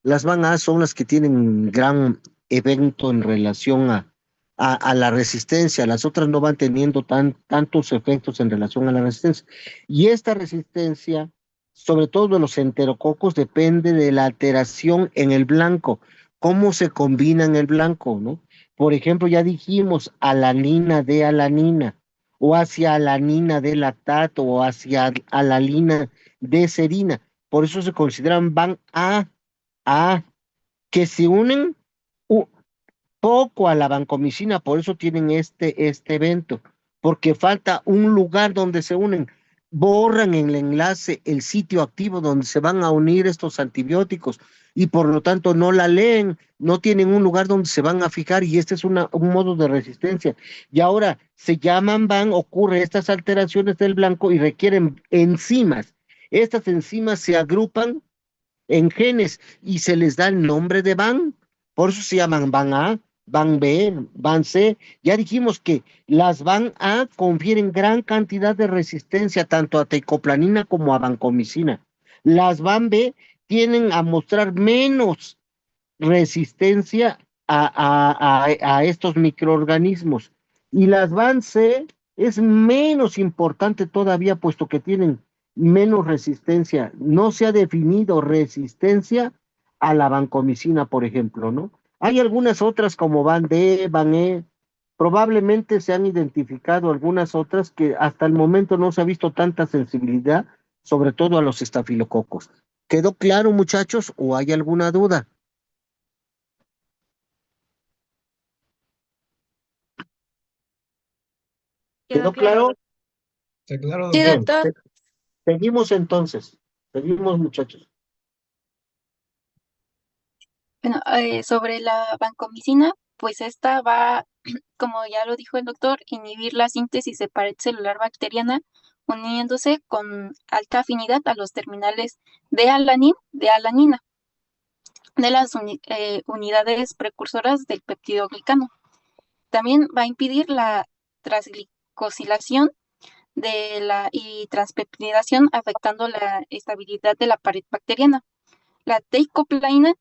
las VAN A son las que tienen gran evento en relación a la resistencia, las otras no van teniendo tantos efectos en relación a la resistencia. Y esta resistencia, sobre todo de los enterococos, depende de la alteración en el blanco, cómo se combina en el blanco, ¿no? Por ejemplo, ya dijimos alanina de alanina, o hacia alanina de lactato o hacia alalina de serina. Por eso se consideran van A, que se unen u- poco a la vancomicina, por eso tienen este evento, porque falta un lugar donde se unen. Borran en el enlace el sitio activo donde se van a unir estos antibióticos y por lo tanto no la leen, no tienen un lugar donde se van a fijar y este es un modo de resistencia. Y ahora se llaman van, ocurre estas alteraciones del blanco y requieren enzimas. Estas enzimas se agrupan en genes y se les da el nombre de van. Por eso se llaman van A, van B, van C. Ya dijimos que las van A confieren gran cantidad de resistencia tanto a teicoplanina como a vancomicina. Las van B tienen a mostrar menos resistencia a estos microorganismos. Y las van C es menos importante todavía, puesto que tienen menos resistencia. No se ha definido resistencia a la vancomicina, por ejemplo, ¿no? Hay algunas otras como van D, van E. Probablemente se han identificado algunas otras que hasta el momento no se ha visto tanta sensibilidad, sobre todo a los estafilococos. ¿Quedó claro, muchachos, o hay alguna duda? ¿Quedó claro? ¿Está claro, Sí, doctor? Bien, doctor. seguimos entonces. Seguimos, muchachos. Bueno, sobre la vancomicina, pues esta va, como ya lo dijo el doctor, inhibir la síntesis de pared celular bacteriana, uniéndose con alta afinidad a los terminales de alanina, de las unidades precursoras del peptidoglicano. También va a impedir la transglicosilación y transpeptidación, afectando la estabilidad de la pared bacteriana. La teicoplaina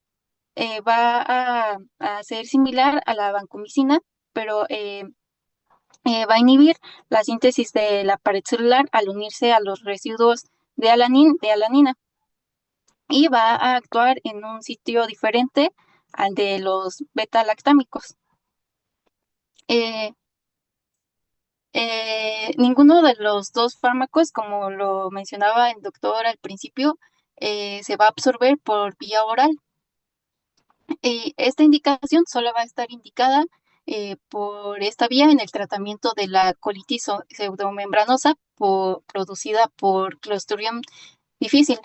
va a ser similar a la vancomicina, pero va a inhibir la síntesis de la pared celular al unirse a los residuos de alanina y va a actuar en un sitio diferente al de los beta-lactámicos. Eh, Ninguno de los dos fármacos, como lo mencionaba el doctor al principio, se va a absorber por vía oral. Esta indicación solo va a estar indicada por esta vía en el tratamiento de la colitis pseudomembranosa producida por Clostridium difficile.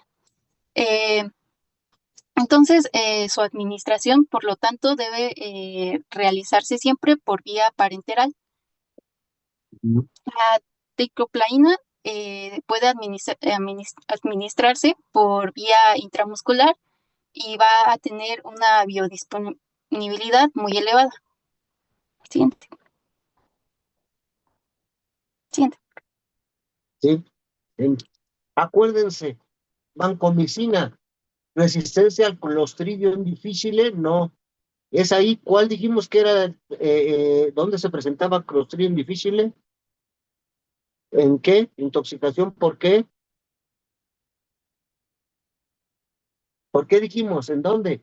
Entonces, su administración, por lo tanto, debe realizarse siempre por vía parenteral. La teicoplaina puede administrarse por vía intramuscular y va a tener una biodisponibilidad muy elevada. Siguiente. Siguiente. ¿Sí? Acuérdense, vancomicina, resistencia al Clostridium difficile, no. Es ahí, ¿cuál dijimos que era, dónde se presentaba Clostridium difficile? ¿En qué? ¿Intoxicación? ¿Por qué? ¿Por qué dijimos? ¿En dónde?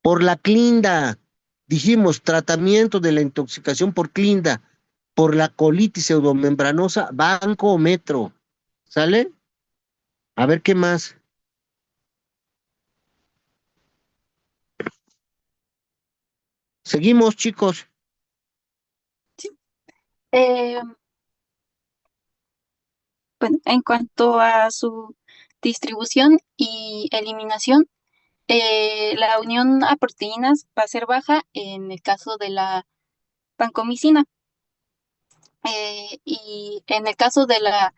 Por la clinda. Dijimos tratamiento de la intoxicación por clinda, por la colitis pseudomembranosa, banco o metro. ¿Sale? A ver qué más. Seguimos, chicos. Eh, bueno, en cuanto a su distribución y eliminación, la unión a proteínas va a ser baja en el caso de la vancomicina. Y en el caso de la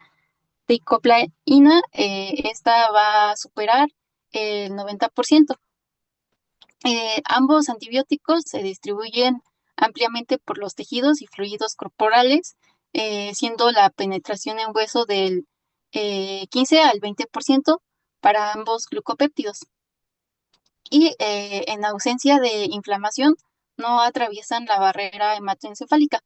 teicoplaina, esta va a superar el 90%. Ambos antibióticos se distribuyen ampliamente por los tejidos y fluidos corporales, siendo la penetración en hueso del 15 al 20% para ambos glucopéptidos. Y en ausencia de inflamación, no atraviesan la barrera hematoencefálica.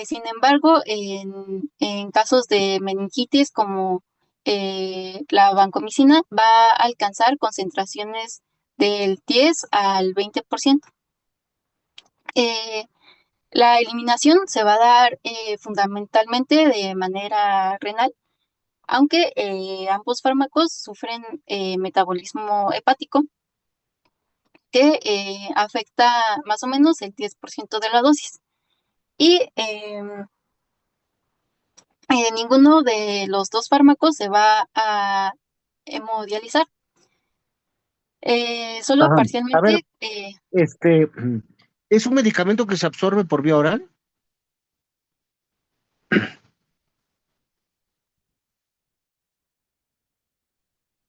Sin embargo, en casos de meningitis como la vancomicina, va a alcanzar concentraciones del 10 al 20%. La eliminación se va a dar fundamentalmente de manera renal, aunque ambos fármacos sufren metabolismo hepático que afecta más o menos el 10% de la dosis. Y ninguno de los dos fármacos se va a hemodializar. Solo Ajá. A ver, parcialmente. este, ¿es un medicamento que se absorbe por vía oral?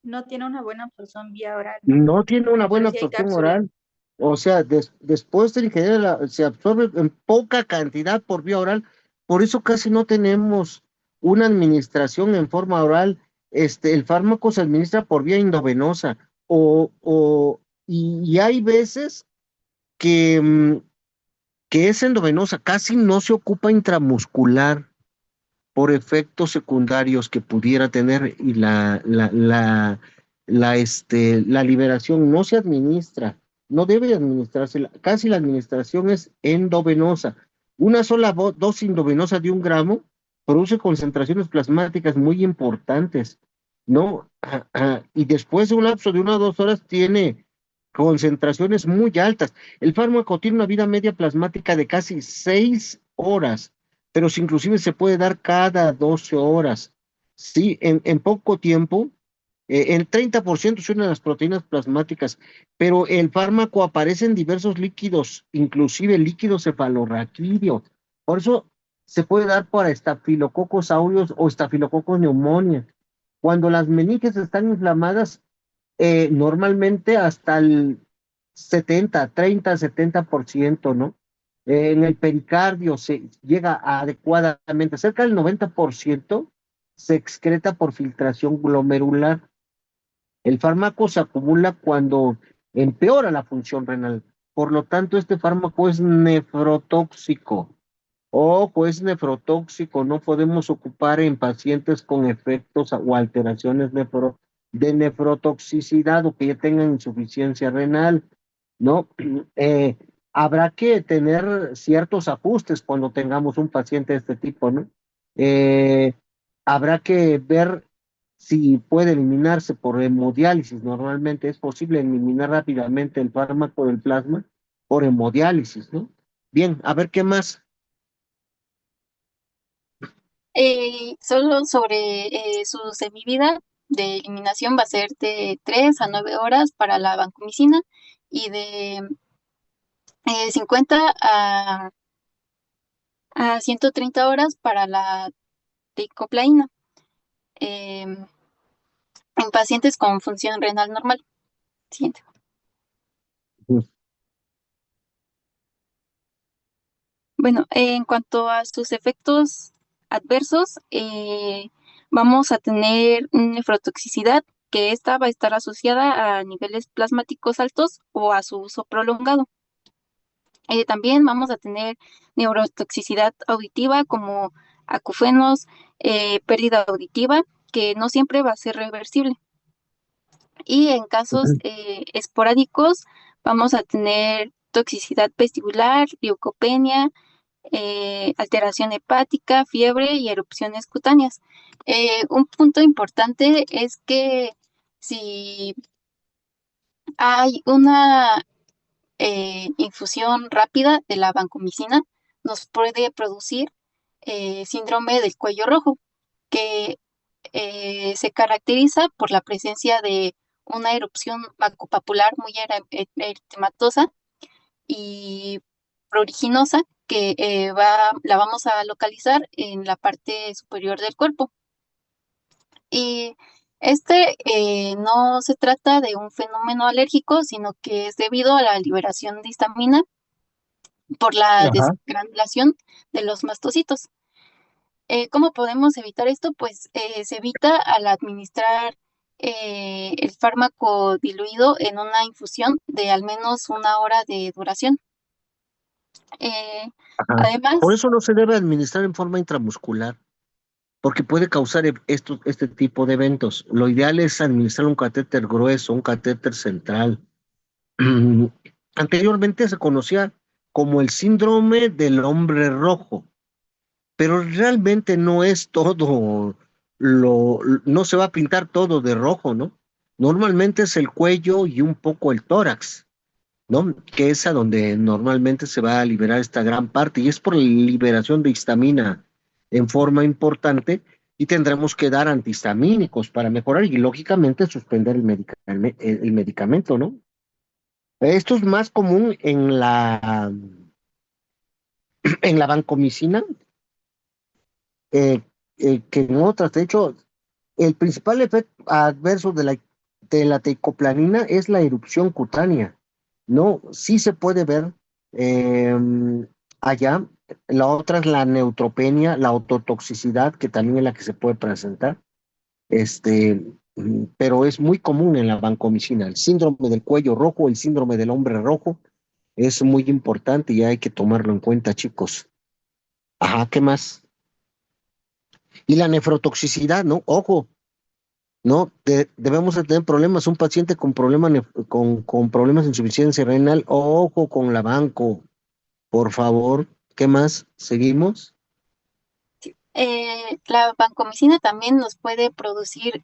No tiene una buena absorción vía oral, ¿no? No tiene una Pero buena sí hay absorción cápsulas. oral. O sea, después de ingerir se absorbe en poca cantidad por vía oral. Por eso casi no tenemos una administración en forma oral. El fármaco se administra por vía endovenosa. Y hay veces que, que es endovenosa, casi no se ocupa intramuscular por efectos secundarios que pudiera tener y la liberación no se administra, no debe administrarse, casi la administración es endovenosa. Una sola dosis endovenosa de 1 gramo produce concentraciones plasmáticas muy importantes, ¿no? Y después de un lapso de 1 o 2 horas tiene concentraciones muy altas. El fármaco tiene una vida media plasmática de casi 6 horas, pero si inclusive se puede dar cada 12 horas. Sí, en poco tiempo, el 30% son de las proteínas plasmáticas, pero el fármaco aparece en diversos líquidos, inclusive líquido cefalorraquídeo. Por eso se puede dar para estafilococos aureus o estafilococos pneumonia. Cuando las meninges están inflamadas, normalmente hasta el 70, 30, 70%, ¿no? En el pericardio se llega adecuadamente, cerca del 90% se excreta por filtración glomerular. El fármaco se acumula cuando empeora la función renal. Por lo tanto, este fármaco es nefrotóxico. Ojo, es nefrotóxico, no podemos ocupar en pacientes con efectos o alteraciones de nefrotoxicidad o que ya tengan insuficiencia renal, ¿no? Eh, Habrá que tener ciertos ajustes cuando tengamos un paciente de este tipo, ¿no? Eh, Habrá que ver si puede eliminarse por hemodiálisis. Normalmente es posible eliminar rápidamente el fármaco del plasma por hemodiálisis, ¿no? Bien, a ver qué más. Solo sobre su semivida de eliminación va a ser de 3 a 9 horas para la vancomicina y de 50 a 130 horas para la teicoplaina en pacientes con función renal normal. Siguiente. Bueno, en cuanto a sus efectos adversos, vamos a tener nefrotoxicidad, que esta va a estar asociada a niveles plasmáticos altos o a su uso prolongado. También vamos a tener neurotoxicidad auditiva como acúfenos, pérdida auditiva, que no siempre va a ser reversible. Y en casos esporádicos vamos a tener toxicidad vestibular, leucopenia, alteración hepática, fiebre y erupciones cutáneas. Un punto importante es que si hay una infusión rápida de la vancomicina, nos puede producir síndrome del cuello rojo, que se caracteriza por la presencia de una erupción vacopapular muy eritematosa y pruriginosa que la vamos a localizar en la parte superior del cuerpo. Y no se trata de un fenómeno alérgico, sino que es debido a la liberación de histamina por la Ajá. desgranulación de los mastocitos. ¿Cómo podemos evitar esto? Pues se evita al administrar el fármaco diluido en una infusión de al menos 1 hora de duración. Ajá. Por Además, eso no se debe administrar en forma intramuscular, porque puede causar este tipo de eventos. Lo ideal es administrar un catéter grueso, un catéter central. Anteriormente se conocía como el síndrome del hombre rojo, pero realmente no es todo no se va a pintar todo de rojo, ¿no? Normalmente es el cuello y un poco el tórax, ¿no? Que es a donde normalmente se va a liberar esta gran parte, y es por la liberación de histamina en forma importante, y tendremos que dar antihistamínicos para mejorar y lógicamente suspender el medicamento, ¿no? Esto es más común en la vancomicina eh, que en otras. De hecho, el principal efecto adverso de la teicoplanin es la erupción cutánea, ¿no? Sí se puede ver eh, allá. La otra es la neutropenia, la ototoxicidad, que también es la que se puede presentar. Pero es muy común en la vancomicina. El síndrome del cuello rojo, el síndrome del hombre rojo, es muy importante y hay que tomarlo en cuenta, chicos. Ajá, ¿qué más? Y la nefrotoxicidad, ¿no? Ojo, ¿no? Debemos de tener problemas. Un paciente con problemas de insuficiencia renal, ojo con la banco, por favor. ¿Qué más? ¿Seguimos? La vancomicina también nos puede producir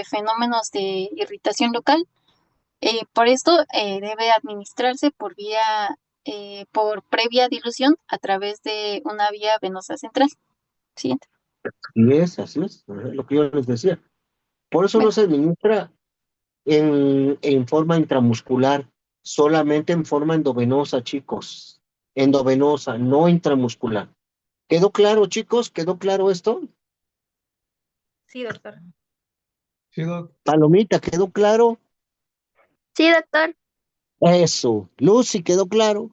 fenómenos de irritación local. Por esto debe administrarse por previa dilución a través de una vía venosa central. Siguiente. Y así es, lo que yo les decía. Por eso no Bueno, se administra en forma intramuscular, solamente en forma endovenosa, chicos. Endovenosa, no intramuscular. ¿Quedó claro, chicos? ¿Quedó claro esto? Sí, doctor. Sí, doc. Palomita, ¿quedó claro? Sí, doctor. Eso. Lucy, ¿quedó claro?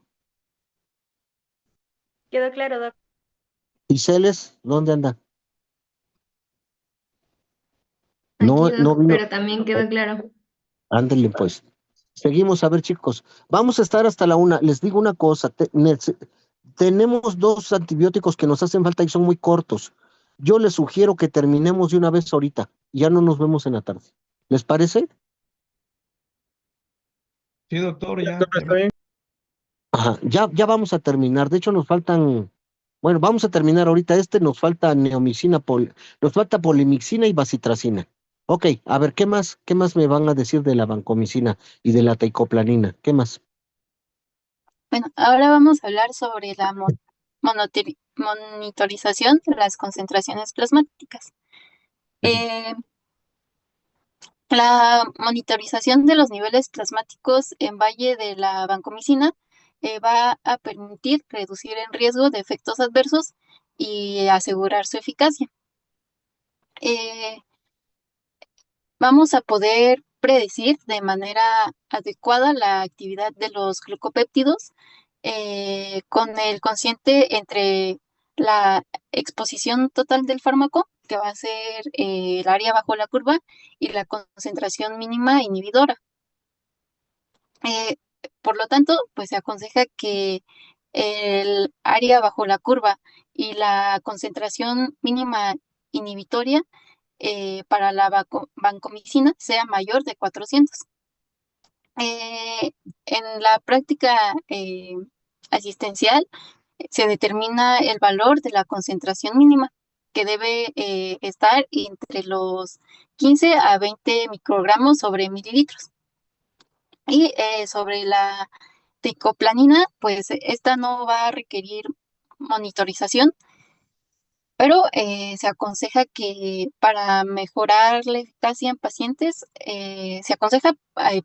Quedó claro, doctor. ¿Y Celes, dónde anda? Aquí, No, no doc, vino. pero también quedó claro. Ándale, pues. Seguimos, a ver, chicos. Vamos a estar hasta la 1. Les digo una cosa. Tenemos 2 antibióticos que nos hacen falta y son muy cortos. Yo les sugiero que terminemos de una vez ahorita. Ya no nos vemos en la tarde. ¿Les parece? Sí, doctor, ya, Doctor, ¿está bien? Ajá, ya vamos a terminar. De hecho, nos faltan. Bueno, vamos a terminar ahorita. Nos falta nos falta polimixina y bacitracina. Ok, a ver, ¿qué más me van a decir de la vancomicina y de la teicoplanina? ¿Qué más? bueno, ahora vamos a hablar sobre la monitorización de las concentraciones plasmáticas. Eh, La monitorización de los niveles plasmáticos en valle de la vancomicina va a permitir reducir el riesgo de efectos adversos y asegurar su eficacia. Eh, Vamos a poder predecir de manera adecuada la actividad de los glucopéptidos con el consciente entre la exposición total del fármaco, que va a ser el área bajo la curva, y la concentración mínima inhibidora. Eh, por lo tanto, pues se aconseja que el área bajo la curva y la concentración mínima inhibitoria para la vancomicina sea mayor de 400. En la práctica asistencial se determina el valor de la concentración mínima, que debe estar entre los 15 a 20 microgramos sobre mililitros. Y sobre la tecoplanina, pues esta no va a requerir monitorización, pero se aconseja que para mejorar la eficacia en pacientes,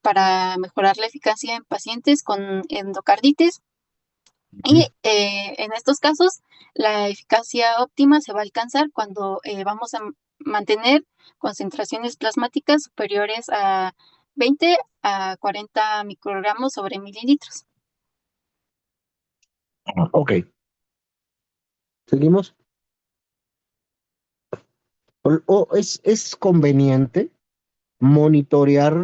para mejorar la eficacia en pacientes con endocarditis, y en estos casos la eficacia óptima se va a alcanzar cuando vamos a mantener concentraciones plasmáticas superiores a 20 a 40 microgramos sobre mililitros. Ok, seguimos. Es conveniente monitorear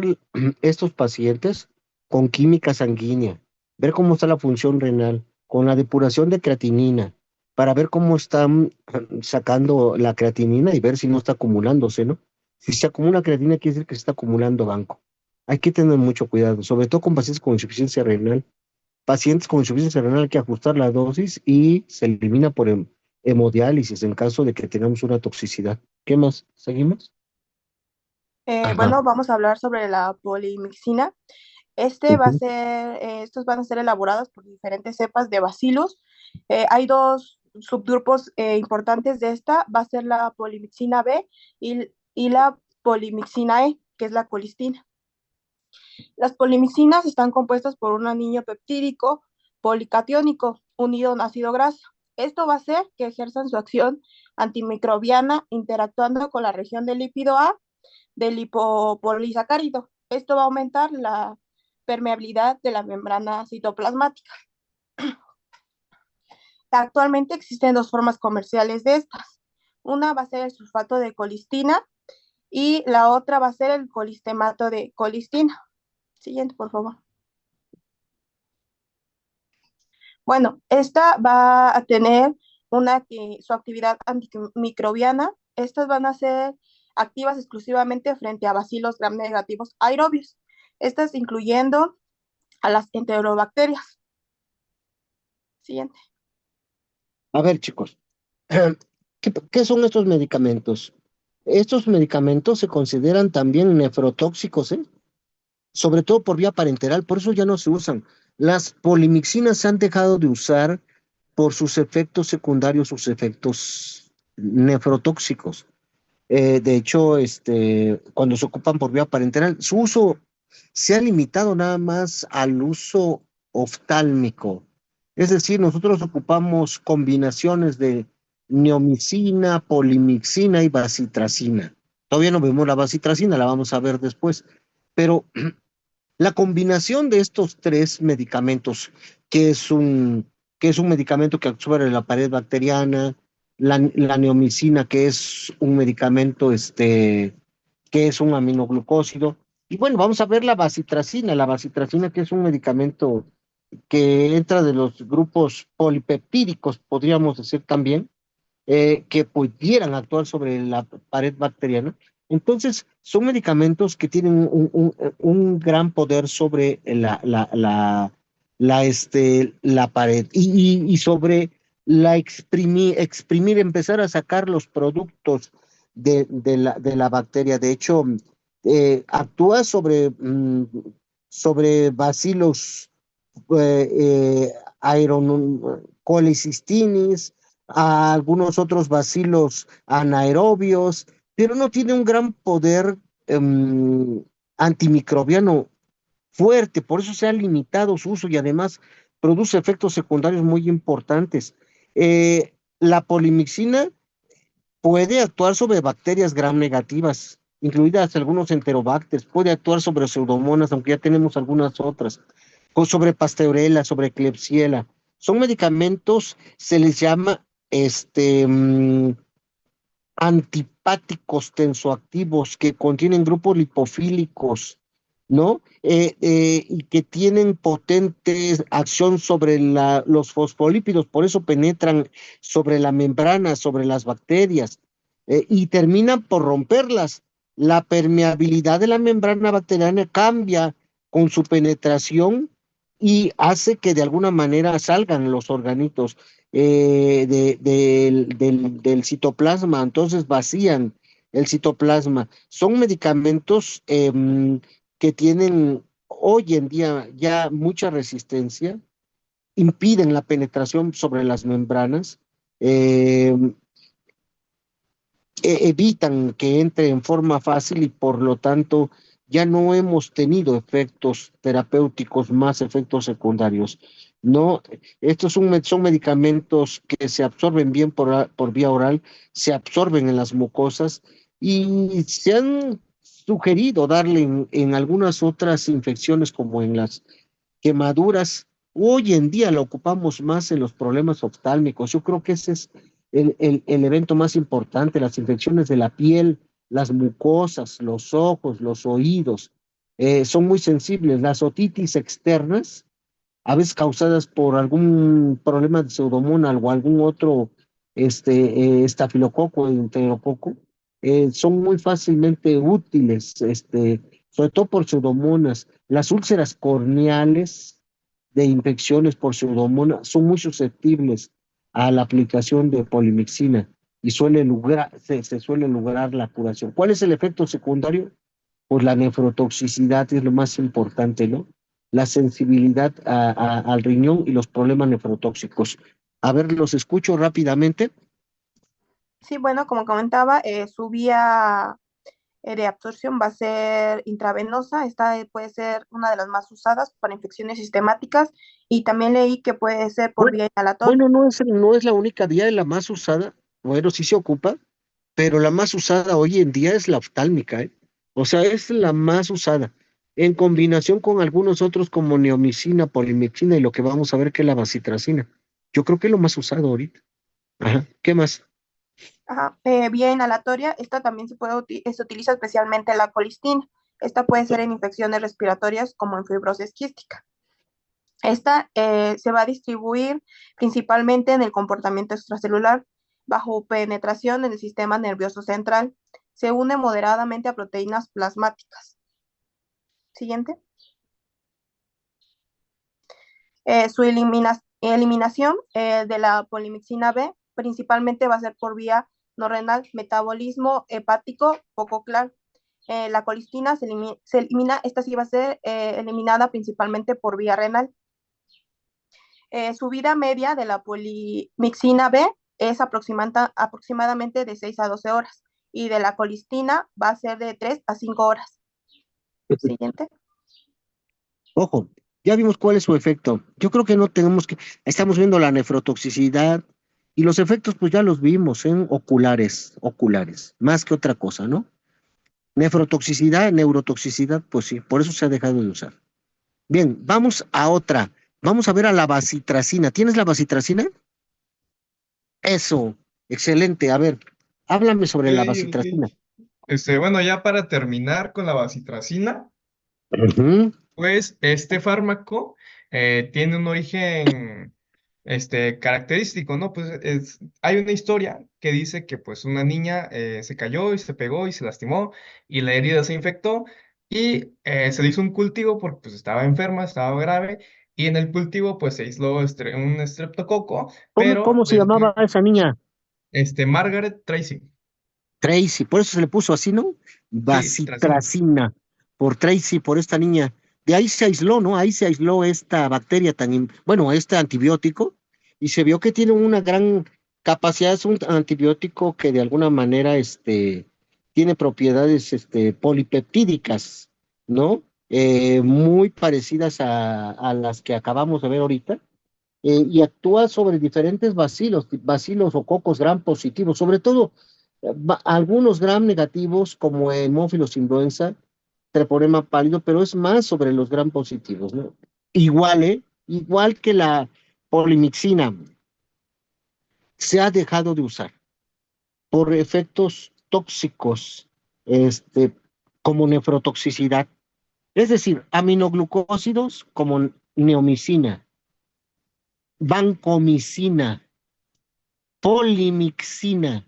estos pacientes con química sanguínea, ver cómo está la función renal, con la depuración de creatinina, para ver cómo están sacando la creatinina y ver si no está acumulándose, ¿no? Si se acumula creatinina, quiere decir que se está acumulando banco. Hay que tener mucho cuidado, sobre todo con pacientes con insuficiencia renal. pacientes con insuficiencia renal hay que ajustar la dosis y se elimina por hemodiálisis en caso de que tengamos una toxicidad. ¿Qué más? ¿Seguimos? Ajá. Bueno, vamos a hablar sobre la polimixina. Ujú. Estos van a ser elaborados por diferentes cepas de Bacillus. Hay dos subgrupos importantes de esta, va a ser la polimixina B y la polimixina E, que es la colistina. Las polimixinas están compuestas por un anillo peptídico policatiónico unido a un ácido graso. Esto va a hacer que ejerzan su acción antimicrobiana interactuando con la región del lípido A del lipopolisacárido. Esto va a aumentar la permeabilidad de la membrana citoplasmática. Actualmente existen dos formas comerciales de estas. Una va a ser el sulfato de colistina y la otra va a ser el colistemato de colistina. Siguiente, por favor. Bueno, esta va a tener su actividad antimicrobiana. Estas van a ser activas exclusivamente frente a bacilos gram negativos aerobios. Estas incluyendo a las enterobacterias. Siguiente. A ver, chicos, ¿qué son estos medicamentos? Estos medicamentos se consideran también nefrotóxicos, ¿eh? Sobre todo por vía parenteral, por eso ya no se usan. Las polimixinas se han dejado de usar por sus efectos secundarios, sus efectos nefrotóxicos. De hecho, cuando se ocupan por vía parenteral, su uso se ha limitado nada más al uso oftálmico. Es decir, nosotros ocupamos combinaciones de neomicina, polimixina y bacitracina. Todavía no vemos la bacitracina, la vamos a ver después. Pero la combinación de estos tres medicamentos, que es un, que es un medicamento que actúa sobre la pared bacteriana, la neomicina, que es un medicamento que es un aminoglucósido, y bueno, vamos a ver la bacitracina que es un medicamento que entra de los grupos polipeptídicos, podríamos decir también, que pudieran actuar sobre la pared bacteriana. Entonces, son medicamentos que tienen un gran poder sobre la pared y sobre empezar a sacar los productos de la bacteria. De hecho, actúa sobre bacilos colicistinis, a algunos otros bacilos anaerobios, pero no tiene un gran poder antimicrobiano fuerte, por eso se ha limitado su uso y además produce efectos secundarios muy importantes. La polimixina puede actuar sobre bacterias gram negativas, incluidas algunos enterobacterias, puede actuar sobre pseudomonas, aunque ya tenemos algunas otras, sobre pasteurela, sobre klebsiella. Son medicamentos, se les llama antipáticos tensoactivos que contienen grupos lipofílicos, ¿no? Y que tienen potente acción sobre los fosfolípidos, por eso penetran sobre la membrana, sobre las bacterias, y terminan por romperlas. La permeabilidad de la membrana bacteriana cambia con su penetración y hace que de alguna manera salgan los organitos del citoplasma, entonces vacían el citoplasma. Son medicamentos que tienen hoy en día ya mucha resistencia, impiden la penetración sobre las membranas, eh, evitan que entre en forma fácil y por lo tanto ya no hemos tenido efectos terapéuticos más efectos secundarios. No, estos son medicamentos que se absorben bien por vía oral, se absorben en las mucosas y se han sugerido darle en algunas otras infecciones como en las quemaduras. Hoy en día lo ocupamos más en los problemas oftálmicos. Yo creo que ese es el evento más importante, las infecciones de la piel, las mucosas, los ojos, los oídos, son muy sensibles. Las otitis externas, a veces causadas por algún problema de pseudomonas o algún otro estafilococo, enterococo, son muy fácilmente útiles, sobre todo por pseudomonas. Las úlceras corneales de infecciones por pseudomonas son muy susceptibles a la aplicación de polimixina y se suele lograr la curación. ¿Cuál es el efecto secundario? Pues la nefrotoxicidad es lo más importante, ¿no? La sensibilidad al riñón y los problemas nefrotóxicos. A ver, los escucho rápidamente. Sí, bueno, como comentaba, su vía de absorción va a ser intravenosa. Esta puede ser una de las más usadas para infecciones sistemáticas y también leí que puede ser por Bueno, vía inhalatoria. bueno, no es la única vía, es la más usada. Bueno, sí se ocupa, pero la más usada hoy en día es la oftálmica, ¿eh? O sea, es la más usada, en combinación con algunos otros como neomicina, polimixina y lo que vamos a ver que es la bacitracina. Yo creo que es lo más usado ahorita. Ajá, ¿qué más? Ajá, vía inhalatoria, esta también se utiliza especialmente la colistina. Esta puede ser en infecciones respiratorias como en fibrosis quística. Esta se va a distribuir principalmente en el comportamiento extracelular, bajo penetración en el sistema nervioso central. Se une moderadamente a proteínas plasmáticas. Siguiente. Su eliminación de la polimixina B principalmente va a ser por vía no renal, metabolismo hepático poco claro. La colistina se elimina, esta sí va a ser eliminada principalmente por vía renal. Su vida media de la polimixina B es aproximadamente de 6 a 12 horas y de la colistina va a ser de 3 a 5 horas. Siguiente. Ojo, ya vimos cuál es su efecto. Yo creo que no tenemos que, estamos viendo la nefrotoxicidad y los efectos pues ya los vimos en oculares, más que otra cosa, ¿no? Nefrotoxicidad, neurotoxicidad, pues sí, por eso se ha dejado de usar. Bien, vamos a otra. Vamos a ver a la bacitracina. ¿Tienes la bacitracina? Eso, excelente. A ver, háblame Ok, sobre la ok. bacitracina. Bueno, ya para terminar con la bacitracina, Ujú. pues este fármaco tiene un origen característico, ¿no? Pues hay una historia que dice que pues una niña se cayó y se pegó y se lastimó y la herida se infectó y se le hizo un cultivo porque pues estaba enferma, estaba grave y en el cultivo pues se aisló un estreptococo, pero ¿Cómo se llamaba esa niña? Margaret Tracy, Tracy, por eso se le puso así, ¿no? sí, Tracina. Bacitracina, por Tracy, por esta niña. De ahí se aisló, ¿no? Ahí se aisló esta bacteria bueno, este antibiótico, y se vio que tiene una gran capacidad, es un antibiótico que de alguna manera, tiene propiedades, polipeptídicas, ¿no? Muy parecidas a las que acabamos de ver ahorita, y actúa sobre diferentes bacilos o cocos gram positivos, sobre todo algunos gram negativos como Haemophilus influenza, treponema pálido, pero es más sobre los gram positivos, ¿no? Igual, igual que la polimixina, se ha dejado de usar por efectos tóxicos, este, como nefrotoxicidad, es decir, aminoglucósidos como neomicina, vancomicina, polimixina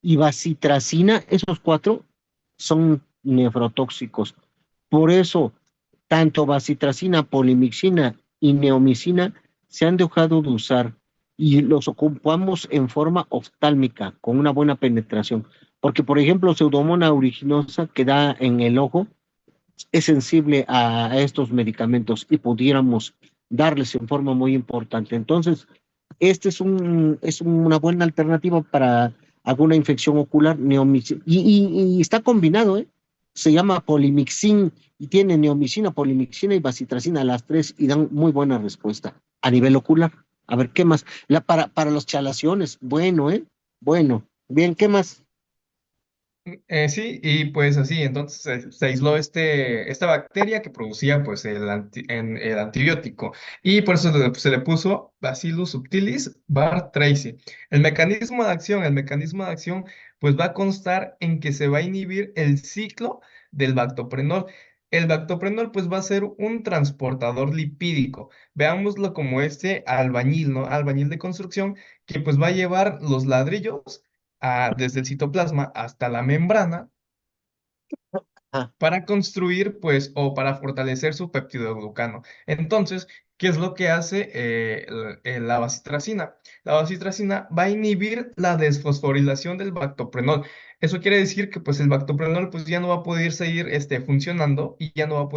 y bacitracina, esos cuatro son nefrotóxicos. Por eso, tanto bacitracina, polimixina y neomicina se han dejado de usar y los ocupamos en forma oftálmica, con una buena penetración. Porque, por ejemplo, Pseudomonas aeruginosa que da en el ojo es sensible a estos medicamentos y pudiéramos darles en forma muy importante. Entonces, este es una buena alternativa para alguna infección ocular y está combinado, ¿eh? Se llama polimixin y tiene neomicina, polimixina y bacitracina, las tres, y dan muy buena respuesta a nivel ocular. A ver, ¿qué más? Para los chalaciones, bueno, ¿eh? Bueno, bien, ¿qué más? Sí, y pues así, entonces se aisló esta bacteria que producía pues el antibiótico y por eso se le puso Bacillus subtilis bar Tracy. El mecanismo de acción pues va a constar en que se va a inhibir el ciclo del bactoprenol. El bactoprenol pues va a ser un transportador lipídico. Veámoslo como este albañil, ¿no? Albañil de construcción que pues va a llevar los ladrillos desde el citoplasma hasta la membrana Ah, para construir, pues, o para fortalecer su peptidoglucano. Entonces, ¿qué es lo que hace la bacitracina? La bacitracina va a inhibir la desfosforilación del bactoprenol. Eso quiere decir que, pues, el bactoprenol, pues, ya no va a poder seguir, funcionando y ya no va a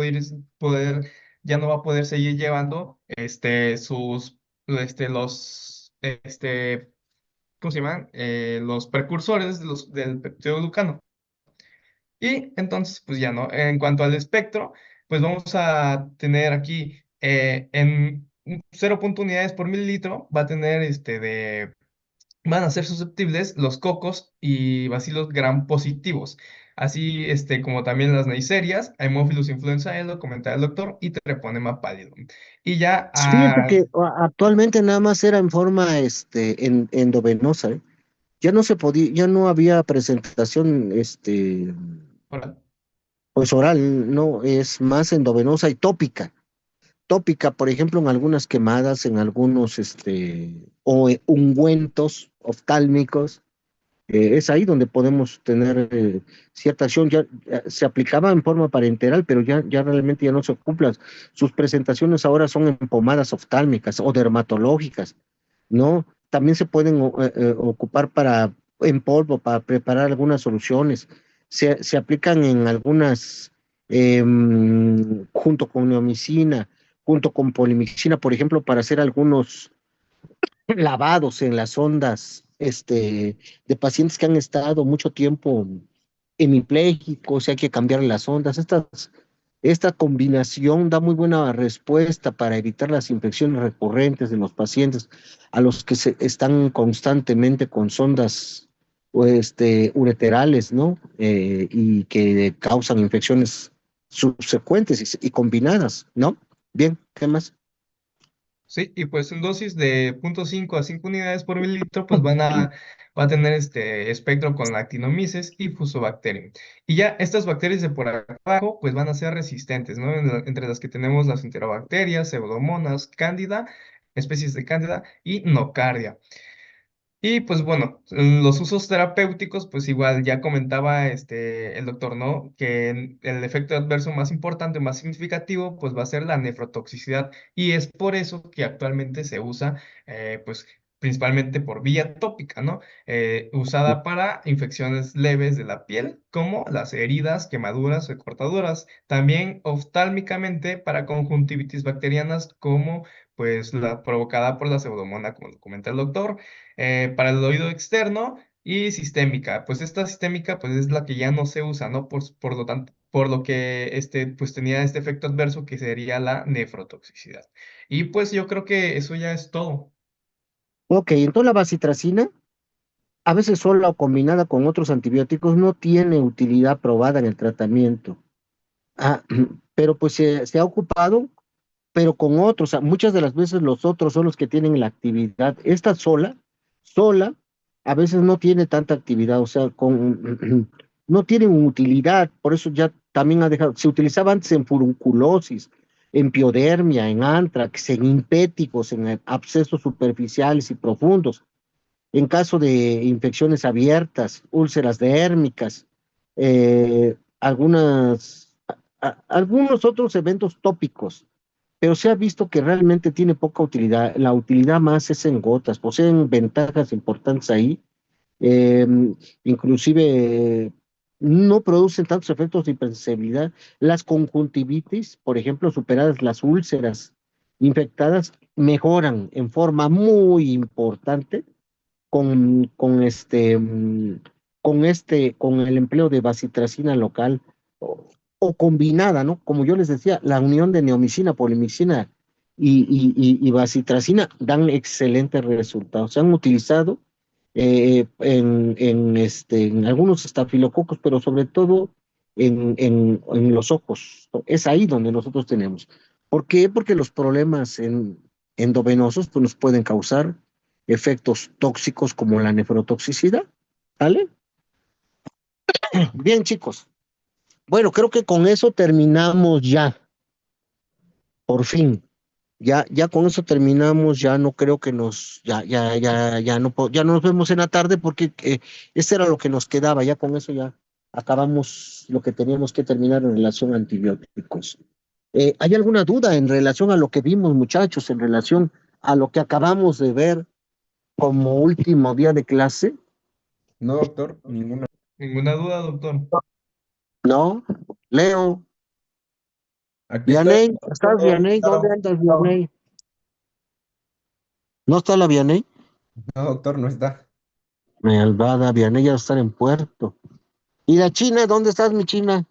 ya no va a poder seguir llevando, ¿cómo se llaman? Los precursores del peptidoglucano. Y entonces, pues ya no. En cuanto al espectro, pues vamos a tener aquí en 0,1 unidades por mililitro, va a tener van a ser susceptibles los cocos y bacilos gram positivos, así como también las neiserias, Haemophilus influenzae, lo comentaba el doctor, y Treponema pallidum. Y ya, fíjate que actualmente nada más era en forma endovenosa, ¿eh? Ya no se podía, ya no había presentación ahora, pues oral, no, es más endovenosa y tópica. Tópica, por ejemplo, en algunas quemadas, en algunos ungüentos oftálmicos. Es ahí donde podemos tener cierta acción. Ya se aplicaba en forma parenteral, pero ya realmente ya no se ocupan. Sus presentaciones ahora son en pomadas oftálmicas o dermatológicas, ¿no? También se pueden ocupar en polvo para preparar algunas soluciones. Se aplican en algunas, junto con neomicina, junto con polimixina, por ejemplo, para hacer algunos lavados en las ondas, de pacientes que han estado mucho tiempo hemipléjicos, hay que cambiar las ondas. Esta combinación da muy buena respuesta para evitar las infecciones recurrentes de los pacientes a los que están constantemente con sondas ureterales, ¿no? Y que causan infecciones subsecuentes y combinadas, ¿no? Bien, ¿qué más? sí, y pues en dosis de 0,5 a 5 unidades por mililitro, pues va a tener este espectro con Lactinomyces y Fusobacterium. Y ya estas bacterias de por abajo, pues van a ser resistentes, ¿no? Entre las que tenemos las enterobacterias, pseudomonas, cándida, especies de cándida y nocardia. Y pues bueno, los usos terapéuticos, pues igual ya comentaba el doctor, ¿no? Que el efecto adverso más importante, más significativo, pues va a ser la nefrotoxicidad. Y es por eso que actualmente se usa, pues principalmente por vía tópica, ¿no? Usada para infecciones leves de la piel, como las heridas, quemaduras o cortaduras. También oftálmicamente para conjuntivitis bacterianas, como pues la provocada por la pseudomona, como lo comenta el doctor, para el oído externo y sistémica. Pues esta sistémica pues es la que ya no se usa, ¿no? Por lo tanto, por lo que pues tenía este efecto adverso que sería la nefrotoxicidad. Y pues yo creo que eso ya es todo. Ok, entonces la bacitracina, a veces sola o combinada con otros antibióticos, no tiene utilidad probada en el tratamiento. Ah, pero pues se ha ocupado, pero con otros. Muchas de las veces los otros son los que tienen la actividad. Esta sola, a veces no tiene tanta actividad, o sea, no tiene utilidad. Por eso ya también ha dejado. Se utilizaba antes en furunculosis, en piodermia, en antrax, en impéticos, en abscesos superficiales y profundos, en caso de infecciones abiertas, úlceras dérmicas, algunos otros eventos tópicos, pero se ha visto que realmente tiene poca utilidad. La utilidad más es en gotas, poseen ventajas importantes ahí, eh, inclusive no producen tantos efectos de hipersensibilidad. Las conjuntivitis, por ejemplo, superadas las úlceras infectadas, mejoran en forma muy importante con el empleo de bacitracina local o combinada, ¿no? Como yo les decía, la unión de neomicina, polimicina y bacitracina dan excelentes resultados. Se han utilizado en algunos estafilococos, pero sobre todo en los ojos. Es ahí donde nosotros tenemos. ¿Por qué? Porque los problemas endovenosos pues, nos pueden causar efectos tóxicos como la nefrotoxicidad. ¿Vale? Bien, chicos. Bueno, creo que con eso terminamos ya, por fin. Ya con eso terminamos, ya no creo que ya no nos vemos en la tarde porque este era lo que nos quedaba, ya con eso ya acabamos lo que teníamos que terminar en relación a antibióticos. ¿Hay alguna duda en relación a lo que vimos, muchachos, en relación a lo que acabamos de ver como último día de clase? No, doctor, ninguna. Ninguna duda, doctor. ¿No? Leo, Aquí estoy. Vianey, ¿estás Todo Vianey? claro. ¿Dónde andas, Vianey? ¿No está la Vianey? No, doctor, no está. Malvada, Vianey ya va a estar en Puerto. ¿Y la China? ¿Dónde estás, mi China?